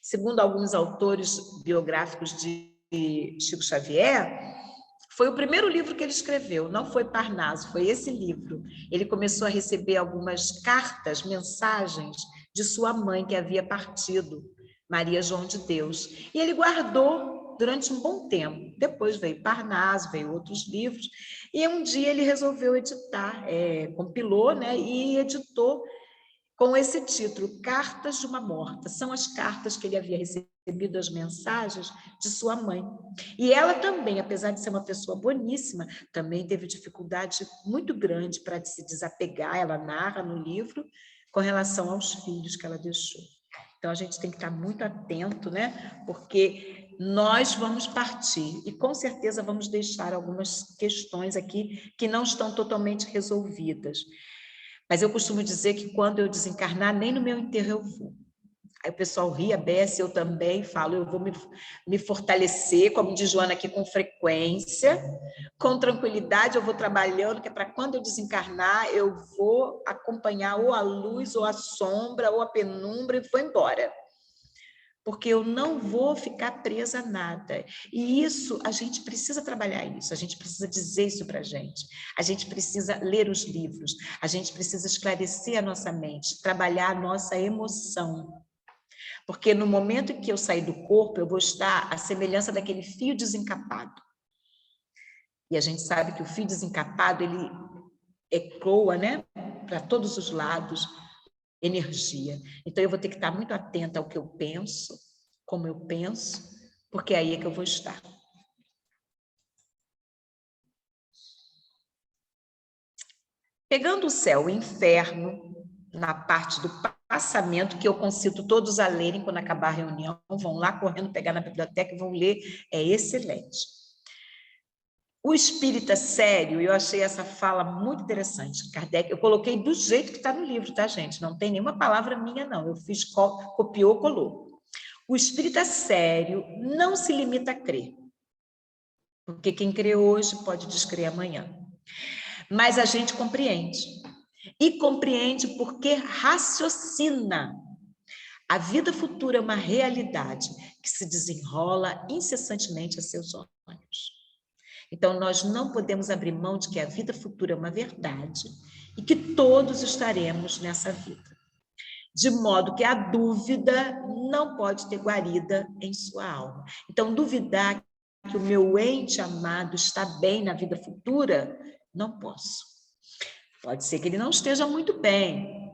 Segundo alguns autores biográficos de Chico Xavier, foi o primeiro livro que ele escreveu, não foi Parnaso, foi esse livro. Ele começou a receber algumas cartas, mensagens de sua mãe que havia partido, Maria João de Deus. E ele guardou durante um bom tempo. Depois veio Parnaso, veio outros livros, e um dia ele resolveu editar, compilou, né, e editou com esse título, Cartas de uma Morta. São as cartas que ele havia recebido, as mensagens de sua mãe. E ela também, apesar de ser uma pessoa boníssima, também teve dificuldade muito grande para se desapegar, ela narra no livro, com relação aos filhos que ela deixou. Então, a gente tem que estar muito atento, né? Porque nós vamos partir e, com certeza, vamos deixar algumas questões aqui que não estão totalmente resolvidas. Mas eu costumo dizer que quando eu desencarnar, nem no meu enterro eu vou. Aí o pessoal ri, a Bess, eu também falo, eu vou me fortalecer, como diz Joana aqui, com frequência, com tranquilidade, eu vou trabalhando, que é para quando eu desencarnar, eu vou acompanhar ou a luz, ou a sombra, ou a penumbra, e vou embora. porque eu não vou ficar presa a nada. E isso, a gente precisa trabalhar isso, a gente precisa dizer isso para a gente precisa ler os livros, a gente precisa esclarecer a nossa mente, trabalhar a nossa emoção. Porque no momento em que eu sair do corpo, eu vou estar à semelhança daquele fio desencapado. E a gente sabe que o fio desencapado, ele ecoa, né, para todos os lados, energia. Então, eu vou ter que estar muito atenta ao que eu penso, como eu penso, porque é aí que eu vou estar. Pegando o céu e o inferno, na parte do passamento, que eu concito todos a lerem quando acabar a reunião, vão lá correndo pegar na biblioteca e vão ler, é excelente. O espírita sério, eu achei essa fala muito interessante, Kardec, eu coloquei do jeito que está no livro, tá, gente? Não tem nenhuma palavra minha, não, eu fiz, copiou, colou. O espírita sério não se limita a crer, porque quem crê hoje pode descrer amanhã. Mas a gente compreende, e compreende porque raciocina. A vida futura é uma realidade que se desenrola incessantemente a seus olhos. Então, nós não podemos abrir mão de que a vida futura é uma verdade e que todos estaremos nessa vida. De modo que a dúvida não pode ter guarida em sua alma. Então, duvidar que o meu ente amado está bem na vida futura, não posso. Pode ser que ele não esteja muito bem,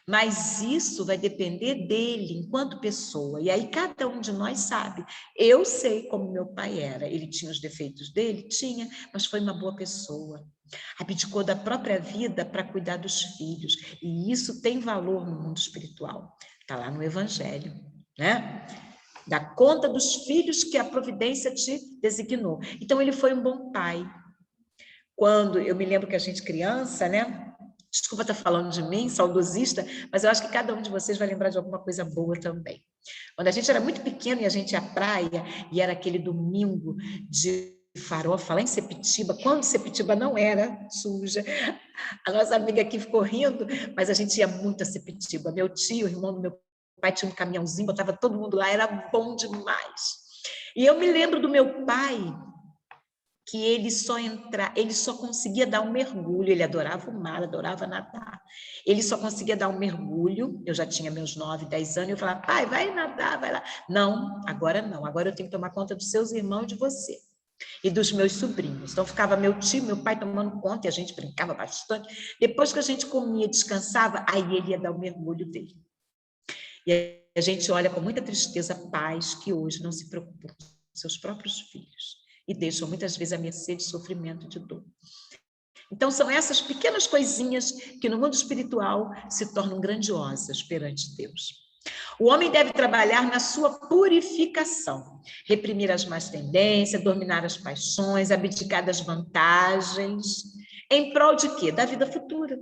mas isso vai depender dele enquanto pessoa. E aí cada um de nós sabe. Eu sei como meu pai era. Ele tinha os defeitos dele? Tinha, mas foi uma boa pessoa. Abdicou da própria vida para cuidar dos filhos. E isso tem valor no mundo espiritual. Está lá no Evangelho, né? Dá conta dos filhos que a providência te designou. Então, ele foi um bom pai. Quando eu me lembro que a gente criança, né? Desculpa estar falando de mim, saudosista, mas eu acho que cada um de vocês vai lembrar de alguma coisa boa também. Quando a gente era muito pequeno e a gente ia à praia, e era aquele domingo de farofa lá em Sepitiba, quando Sepitiba não era suja, a nossa amiga aqui ficou rindo, mas a gente ia muito a Sepitiba. Meu tio, irmão do meu pai, tinha um caminhãozinho, botava todo mundo lá, era bom demais. E eu me lembro do meu pai, que ele só conseguia dar um mergulho, ele adorava o mar, adorava nadar. Ele só conseguia dar um mergulho, eu já tinha meus 9, 10 anos, e eu falava, pai, vai nadar, vai lá. Não, agora eu tenho que tomar conta dos seus irmãos e de você. E dos meus sobrinhos. Então, ficava meu tio, meu pai tomando conta, e a gente brincava bastante. Depois que a gente comia, descansava, aí ele ia dar o mergulho dele. E a gente olha com muita tristeza pais que hoje não se preocupam com seus próprios filhos e deixam muitas vezes à mercê de sofrimento e de dor. Então, são essas pequenas coisinhas que no mundo espiritual se tornam grandiosas perante Deus. O homem deve trabalhar na sua purificação, reprimir as más tendências, dominar as paixões, abdicar das vantagens, em prol de quê? Da vida futura.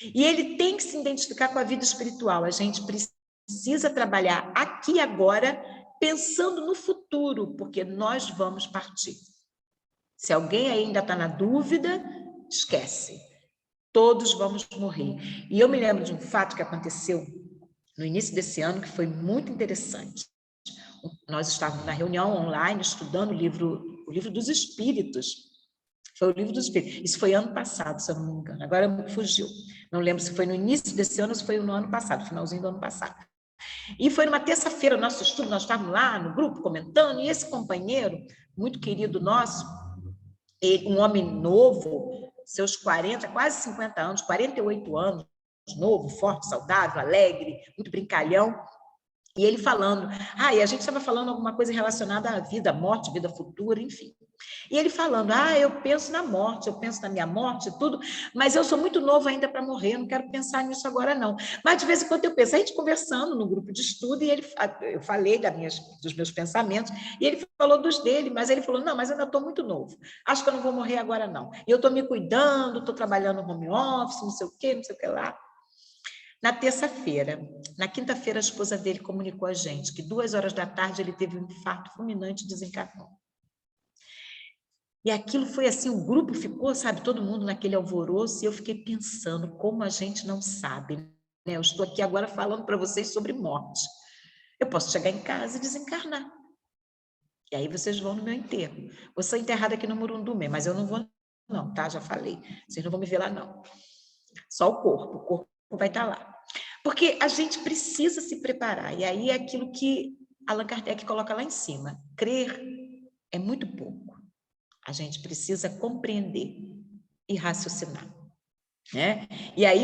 E ele tem que se identificar com a vida espiritual. A gente precisa trabalhar aqui e agora, pensando no futuro, porque nós vamos partir. Se alguém ainda está na dúvida, esquece. Todos vamos morrer. E eu me lembro de um fato que aconteceu no início desse ano, que foi muito interessante. Nós estávamos na reunião online, estudando o livro dos Espíritos. Foi o livro dos Espíritos. Isso foi ano passado, se eu não me engano. Agora fugiu. Não lembro se foi no início desse ano ou se foi no ano passado, finalzinho do ano passado. E foi numa terça-feira, nosso estudo, nós estávamos lá no grupo comentando, e esse companheiro, muito querido nosso, um homem novo, seus 40, quase 50 anos, 48 anos, novo, forte, saudável, alegre, muito brincalhão, e ele falando, e a gente estava falando alguma coisa relacionada à vida, à morte, vida futura, enfim. E ele falando, eu penso na morte, eu penso na minha morte e tudo, mas eu sou muito novo ainda para morrer, eu não quero pensar nisso agora não. Mas de vez em quando eu penso, a gente conversando no grupo de estudo, e eu falei dos meus pensamentos, e ele falou dos dele, mas ele falou, não, mas eu ainda estou muito novo, acho que eu não vou morrer agora não. E eu estou me cuidando, estou trabalhando no home office, não sei o que lá. Na terça-feira, na quinta-feira, a esposa dele comunicou a gente que 2 horas da tarde ele teve um infarto fulminante e desencarnou. E aquilo foi assim, o grupo ficou, sabe, todo mundo naquele alvoroço, e eu fiquei pensando como a gente não sabe, né? Eu estou aqui agora falando para vocês sobre morte. Eu posso chegar em casa e desencarnar. E aí vocês vão no meu enterro. Vou ser enterrada aqui no Murundume, mas eu não vou não, tá? Já falei. Vocês não vão me ver lá, não. Só o corpo vai estar lá. Porque a gente precisa se preparar. E aí é aquilo que Allan Kardec coloca lá em cima. Crer é muito pouco. A gente precisa compreender e raciocinar, né? E aí,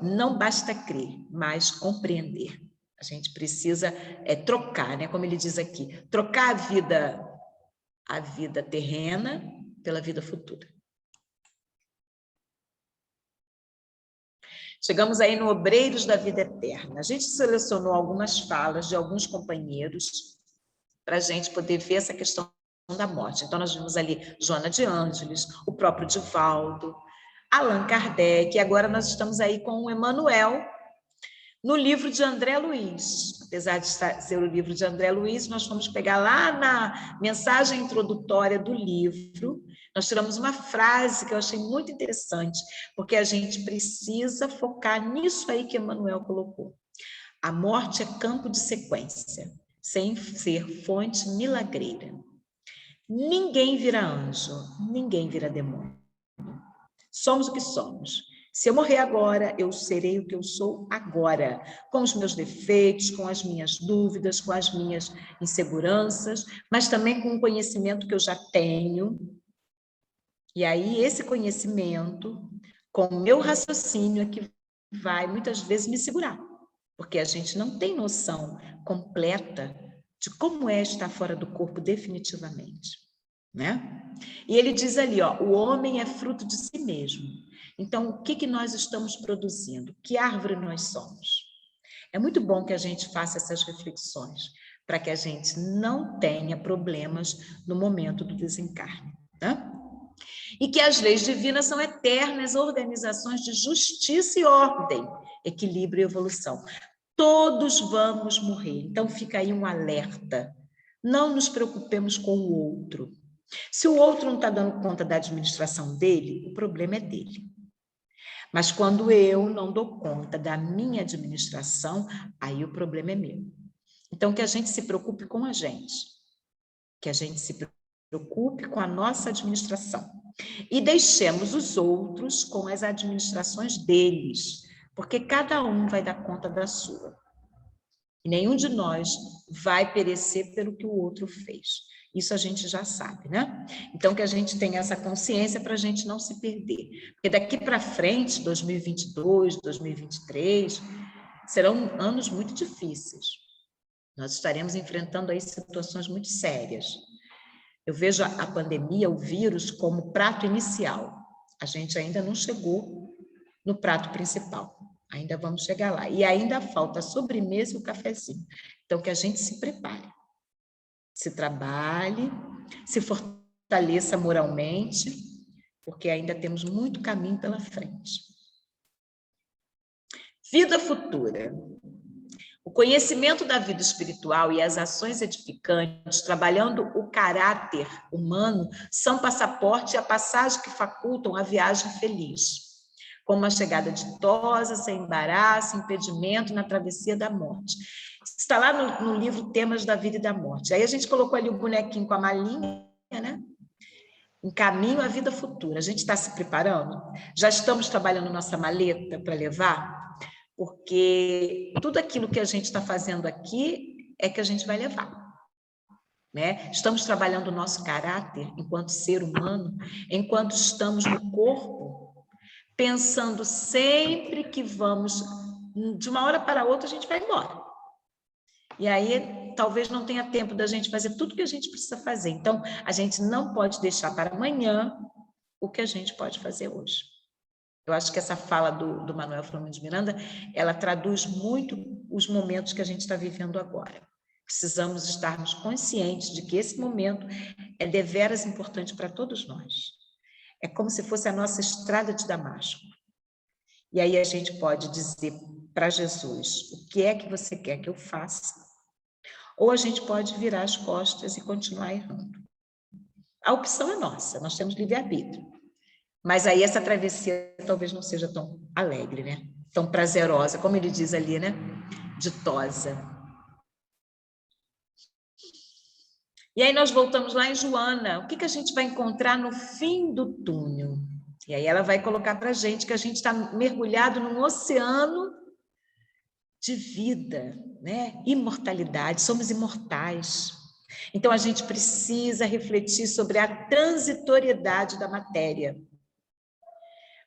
não basta crer, mas compreender. A gente precisa trocar, né? Como ele diz aqui, trocar a vida terrena pela vida futura. Chegamos aí no Obreiros da Vida Eterna. A gente selecionou algumas falas de alguns companheiros para a gente poder ver essa questão da morte. Então, nós vimos ali Joana de Ângeles, o próprio Divaldo, Allan Kardec, e agora nós estamos aí com o Emmanuel, no livro de André Luiz. Apesar de ser o livro de André Luiz, nós fomos pegar lá na mensagem introdutória do livro, nós tiramos uma frase que eu achei muito interessante, porque a gente precisa focar nisso aí que Emmanuel colocou. A morte é campo de sequência, sem ser fonte milagreira. Ninguém vira anjo, ninguém vira demônio. Somos o que somos. Se eu morrer agora, eu serei o que eu sou agora, com os meus defeitos, com as minhas dúvidas, com as minhas inseguranças, mas também com o conhecimento que eu já tenho. E aí, esse conhecimento, com o meu raciocínio, é que vai, muitas vezes, me segurar, porque a gente não tem noção completa de como é estar fora do corpo definitivamente, né? E ele diz ali, o homem é fruto de si mesmo. Então, o que nós estamos produzindo? Que árvore nós somos? É muito bom que a gente faça essas reflexões, para que a gente não tenha problemas no momento do desencarne, né? E que as leis divinas são eternas organizações de justiça e ordem, equilíbrio e evolução. Todos vamos morrer, então fica aí um alerta. Não nos preocupemos com o outro. Se o outro não está dando conta da administração dele, o problema é dele. Mas quando eu não dou conta da minha administração, aí o problema é meu. Então, que a gente se preocupe com a gente, que a gente se preocupe com a nossa administração e deixemos os outros com as administrações deles, porque cada um vai dar conta da sua. E nenhum de nós vai perecer pelo que o outro fez. Isso a gente já sabe, né? Então, que a gente tenha essa consciência para a gente não se perder. Porque daqui para frente, 2022, 2023, serão anos muito difíceis. Nós estaremos enfrentando aí situações muito sérias. Eu vejo a pandemia, o vírus, como prato inicial. A gente ainda não chegou no prato principal. Ainda vamos chegar lá. E ainda falta a sobremesa e o cafezinho. Então, que a gente se prepare. Se trabalhe, se fortaleça moralmente, porque ainda temos muito caminho pela frente. Vida futura. O conhecimento da vida espiritual e as ações edificantes, trabalhando o caráter humano, são passaporte e a passagem que facultam a viagem feliz, como a chegada ditosa, sem embaraço, impedimento na travessia da morte. Está lá no livro Temas da Vida e da Morte. Aí a gente colocou ali o bonequinho com a malinha, né? Em caminho à vida futura. A gente está se preparando? Já estamos trabalhando nossa maleta para levar? Porque tudo aquilo que a gente está fazendo aqui é que a gente vai levar, né? Estamos trabalhando o nosso caráter enquanto ser humano, enquanto estamos no corpo, pensando sempre que vamos, de uma hora para outra, a gente vai embora. E aí, talvez não tenha tempo da gente fazer tudo que a gente precisa fazer. Então, a gente não pode deixar para amanhã o que a gente pode fazer hoje. Eu acho que essa fala do Manuel Filomeno de Miranda, ela traduz muito os momentos que a gente está vivendo agora. Precisamos estarmos conscientes de que esse momento é deveras importante para todos nós. É como se fosse a nossa estrada de Damasco. E aí a gente pode dizer para Jesus, o que é que você quer que eu faça? Ou a gente pode virar as costas e continuar errando. A opção é nossa, nós temos livre-arbítrio. Mas aí essa travessia talvez não seja tão alegre, né? Tão prazerosa, como ele diz ali, né? Ditosa. E aí nós voltamos lá em Joana. O que que a gente vai encontrar no fim do túnel? E aí ela vai colocar para a gente que a gente está mergulhado num oceano de vida, né? Imortalidade, somos imortais. Então a gente precisa refletir sobre a transitoriedade da matéria.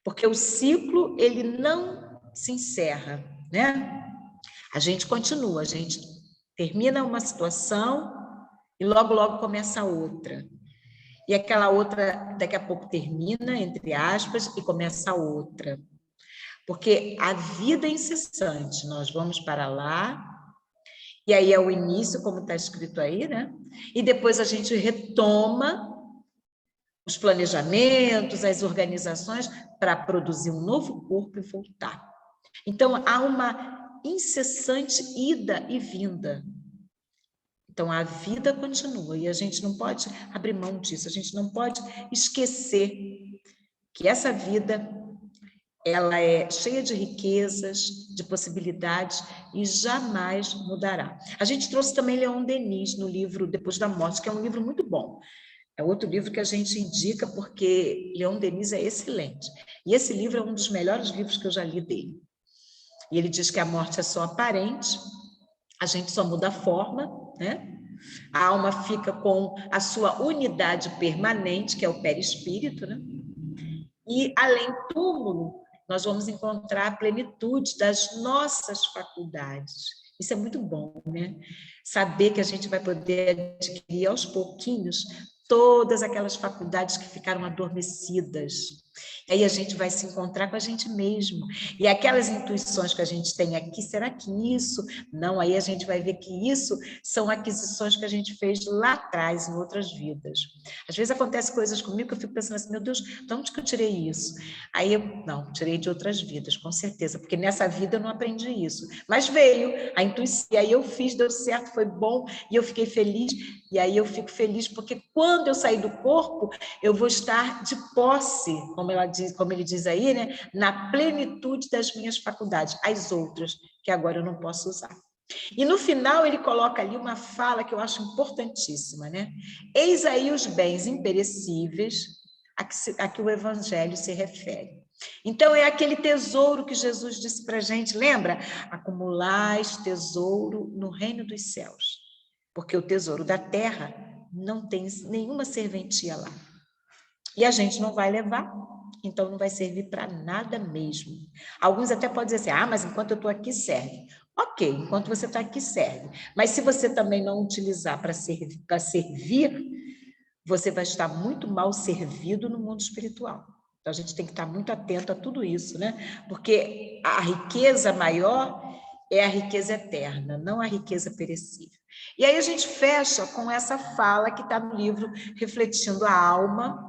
Porque o ciclo, ele não se encerra, né? A gente continua, a gente termina uma situação e logo, logo começa outra. E aquela outra, daqui a pouco termina, entre aspas, e começa outra. Porque a vida é incessante, nós vamos para lá, e aí é o início, como está escrito aí, né? E depois a gente retoma os planejamentos, as organizações, para produzir um novo corpo e voltar. Então, há uma incessante ida e vinda. Então, a vida continua e a gente não pode abrir mão disso, a gente não pode esquecer que essa vida, ela é cheia de riquezas, de possibilidades e jamais mudará. A gente trouxe também Leon Denis no livro Depois da Morte, que é um livro muito bom. É outro livro que a gente indica porque Leon Denis é excelente. E esse livro é um dos melhores livros que eu já li dele. E ele diz que a morte é só aparente, a gente só muda a forma, né? A alma fica com a sua unidade permanente, que é o perispírito, né? E além do túmulo, nós vamos encontrar a plenitude das nossas faculdades. Isso é muito bom, né? Saber que a gente vai poder adquirir aos pouquinhos todas aquelas faculdades que ficaram adormecidas. E aí a gente vai se encontrar com a gente mesmo. E aquelas intuições que a gente tem aqui, será que isso? Não, aí a gente vai ver que isso são aquisições que a gente fez lá atrás, em outras vidas. Às vezes acontecem coisas comigo que eu fico pensando assim, meu Deus, de onde que eu tirei isso? Aí eu, não, tirei de outras vidas, com certeza, porque nessa vida eu não aprendi isso. Mas veio a intuição, e aí eu fiz, deu certo, foi bom, e eu fiquei feliz, e aí eu fico feliz, porque quando eu sair do corpo, eu vou estar de posse, como ele diz aí, né? Na plenitude das minhas faculdades, as outras, que agora eu não posso usar. E no final ele coloca ali uma fala que eu acho importantíssima, né? Eis aí os bens imperecíveis a que o Evangelho se refere. Então é aquele tesouro que Jesus disse para a gente, lembra? Acumulais tesouro no reino dos céus, porque o tesouro da terra não tem nenhuma serventia lá. E a gente não vai levar, então não vai servir para nada mesmo. Alguns até podem dizer assim, mas enquanto eu estou aqui serve. Ok, enquanto você está aqui serve. Mas se você também não utilizar para servir, você vai estar muito mal servido no mundo espiritual. Então a gente tem que estar muito atento a tudo isso, né? Porque a riqueza maior é a riqueza eterna, não a riqueza perecível. E aí a gente fecha com essa fala que está no livro Refletindo a Alma.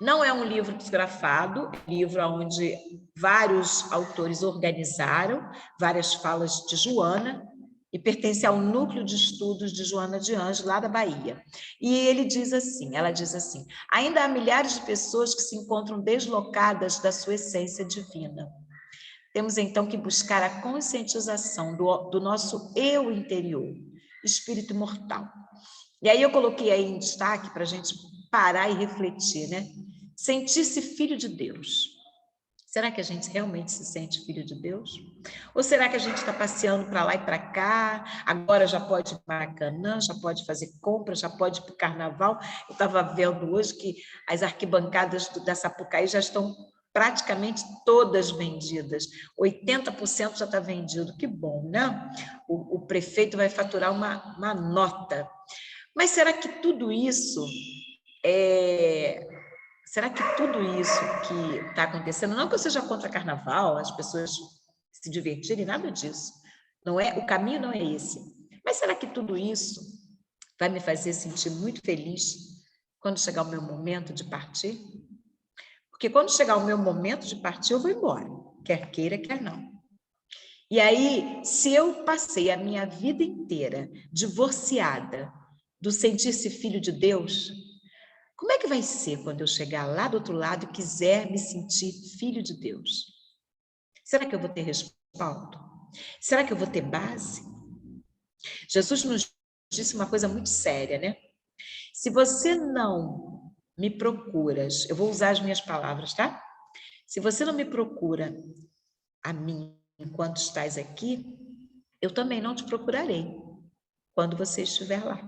Não é um livro psicografado, é um livro onde vários autores organizaram várias falas de Joana, e pertence ao núcleo de estudos de Joana de Anjos, lá da Bahia. E ela diz assim, ainda há milhares de pessoas que se encontram deslocadas da sua essência divina. Temos então que buscar a conscientização do nosso eu interior, espírito imortal. E aí eu coloquei aí em destaque para a gente parar e refletir, né? Sentir-se filho de Deus. Será que a gente realmente se sente filho de Deus? Ou será que a gente está passeando para lá e para cá, agora já pode ir para Maracanã, já pode fazer compra, já pode ir para o carnaval? Eu estava vendo hoje que as arquibancadas da Sapucaí já estão praticamente todas vendidas, 80% já está vendido, que bom, né? O prefeito vai faturar uma nota. Mas será que tudo isso Será que tudo isso que está acontecendo, não que eu seja contra carnaval, as pessoas se divertirem, nada disso. Não é, o caminho não é esse. Mas será que tudo isso vai me fazer sentir muito feliz quando chegar o meu momento de partir? Porque quando chegar o meu momento de partir, eu vou embora, quer queira, quer não. E aí, se eu passei a minha vida inteira divorciada do sentir-se filho de Deus, como é que vai ser quando eu chegar lá do outro lado e quiser me sentir filho de Deus? Será que eu vou ter respaldo? Será que eu vou ter base? Jesus nos disse uma coisa muito séria, né? Se você não me procuras, eu vou usar as minhas palavras, tá? Se você não me procura a mim enquanto estás aqui, eu também não te procurarei quando você estiver lá.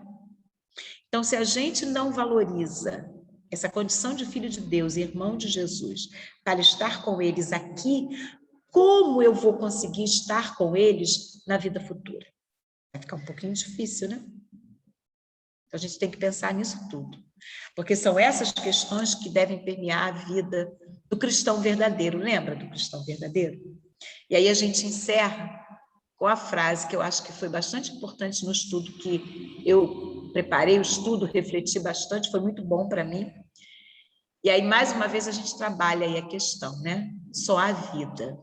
Então, se a gente não valoriza essa condição de filho de Deus, irmão de Jesus, para estar com eles aqui, como eu vou conseguir estar com eles na vida futura? Vai ficar um pouquinho difícil, né? Então, a gente tem que pensar nisso tudo. Porque são essas questões que devem permear a vida do cristão verdadeiro. Lembra do cristão verdadeiro? E aí a gente encerra com a frase que eu acho que foi bastante importante no estudo que eu preparei, o estudo, refleti bastante, foi muito bom para mim. E aí, mais uma vez, a gente trabalha aí a questão, né? Só há vida,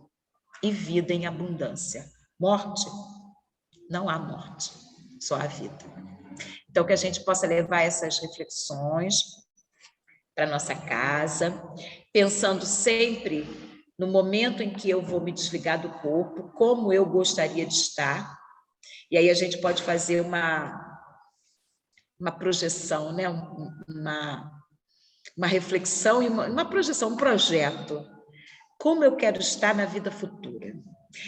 e vida em abundância. Morte? Não há morte, só há vida. Então, que a gente possa levar essas reflexões para nossa casa, pensando sempre no momento em que eu vou me desligar do corpo, como eu gostaria de estar. E aí a gente pode fazer uma projeção, né? Uma reflexão e uma projeção, um projeto. Como eu quero estar na vida futura?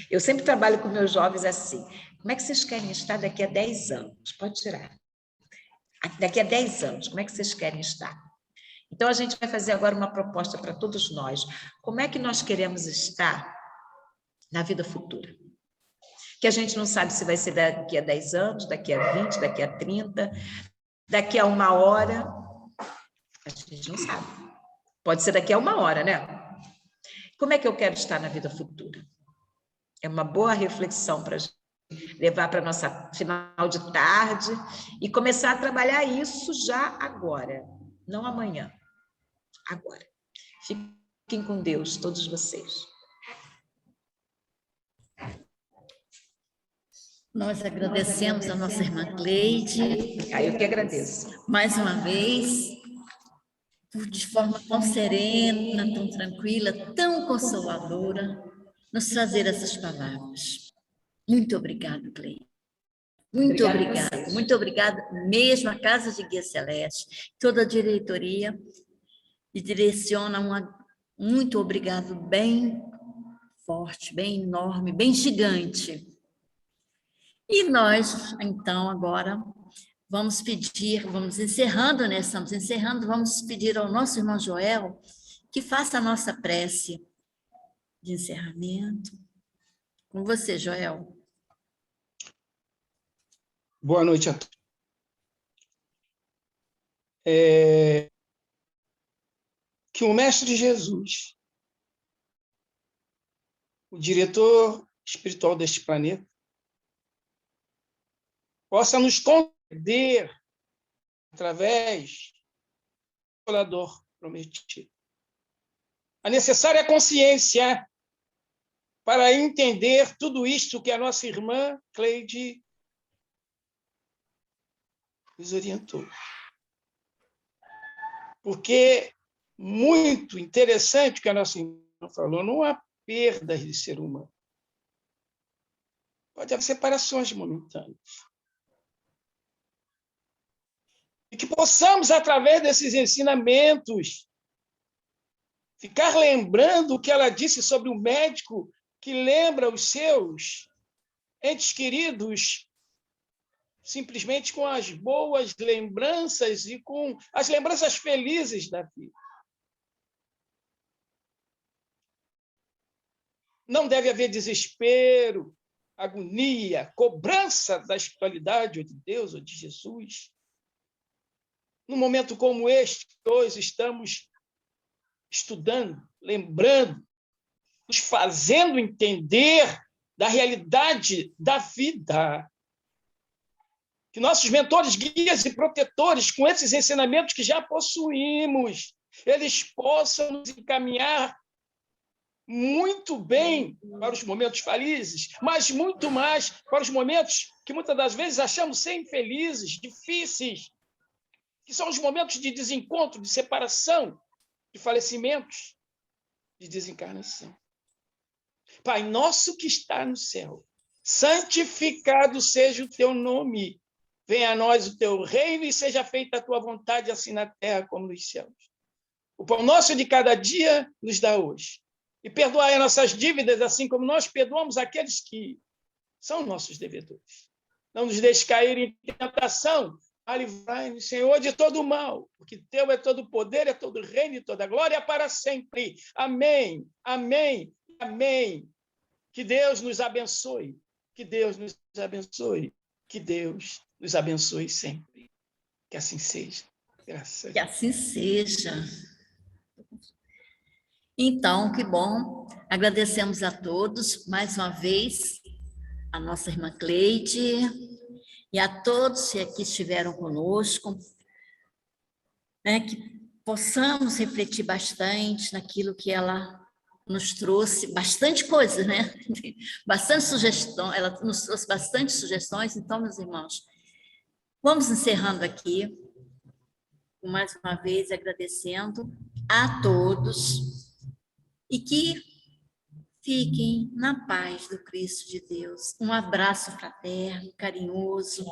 Eu sempre trabalho com meus jovens assim. Como é que vocês querem estar daqui a 10 anos? Pode tirar. Daqui a 10 anos, como é que vocês querem estar? Então, a gente vai fazer agora uma proposta para todos nós. Como é que nós queremos estar na vida futura? Que a gente não sabe se vai ser daqui a 10 anos, daqui a 20, daqui a 30, daqui a 1 hora. A gente não sabe. Pode ser daqui a 1 hora, né? Como é que eu quero estar na vida futura? É uma boa reflexão para a gente levar para a nossa final de tarde e começar a trabalhar isso já agora, não amanhã, agora. Fiquem com Deus, todos vocês. Nós agradecemos a nossa irmã Cleide. Eu que agradeço. Mais uma vez, de forma tão serena, tão tranquila, tão consoladora, nos trazer essas palavras. Muito obrigada, Cleide. Muito obrigada. Muito obrigada mesmo à Casa de Guia Celeste, toda a diretoria, e direciona muito obrigado bem forte, bem enorme, bem gigante. E nós, então, agora vamos pedir, vamos encerrando, né? Estamos encerrando, vamos pedir ao nosso irmão Joel que faça a nossa prece de encerramento. Com você, Joel. Boa noite a todos. Que o Mestre Jesus, o diretor espiritual deste planeta, possa nos conceder, através do Consolador prometido, a necessária consciência para entender tudo isto que a nossa irmã Cleide nos orientou. Porque muito interessante o que a nossa irmã falou, não há perdas de ser humano. Pode haver separações momentâneas. E que possamos, através desses ensinamentos, ficar lembrando o que ela disse sobre o médico que lembra os seus entes queridos simplesmente com as boas lembranças e com as lembranças felizes da vida. Não deve haver desespero, agonia, cobrança da espiritualidade ou de Deus ou de Jesus. Num momento como este, hoje estamos estudando, lembrando, nos fazendo entender da realidade da vida. Que nossos mentores, guias e protetores, com esses ensinamentos que já possuímos, eles possam nos encaminhar muito bem para os momentos felizes, mas muito mais para os momentos que muitas das vezes achamos ser infelizes, difíceis, que são os momentos de desencontro, de separação, de falecimentos, de desencarnação. Pai nosso que está no céu, santificado seja o teu nome. Venha a nós o teu reino e seja feita a tua vontade, assim na terra como nos céus. O pão nosso de cada dia nos dá hoje. E perdoai as nossas dívidas, assim como nós perdoamos aqueles que são nossos devedores. Não nos deixe cair em tentação, mas livrai-nos, Senhor, de todo o mal, porque teu é todo o poder, é todo o reino e toda a glória para sempre. Amém, amém, amém. Que Deus nos abençoe, que Deus nos abençoe, que Deus nos abençoe sempre. Que assim seja. Graças a Deus. Que assim seja. Então, que bom. Agradecemos a todos, mais uma vez, a nossa irmã Cleide e a todos que aqui estiveram conosco, né, que possamos refletir bastante naquilo que ela nos trouxe, bastante coisa, né? Bastante sugestão, ela nos trouxe bastante sugestões. Então, meus irmãos, vamos encerrando aqui, mais uma vez agradecendo a todos e que fiquem na paz do Cristo de Deus. Um abraço fraterno, carinhoso.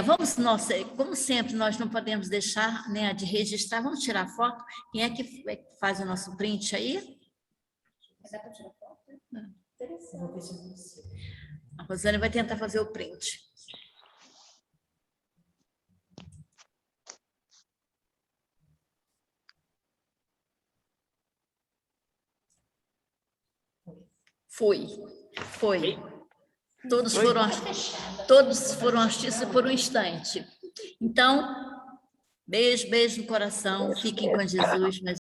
Vamos, nossa, como sempre, nós não podemos deixar, né, de registrar. Vamos tirar foto? Quem é que faz o nosso print aí? A Rosane vai tentar fazer o print. Foi. Todos foram artistas por um instante. Então, beijo no coração, fiquem com Jesus.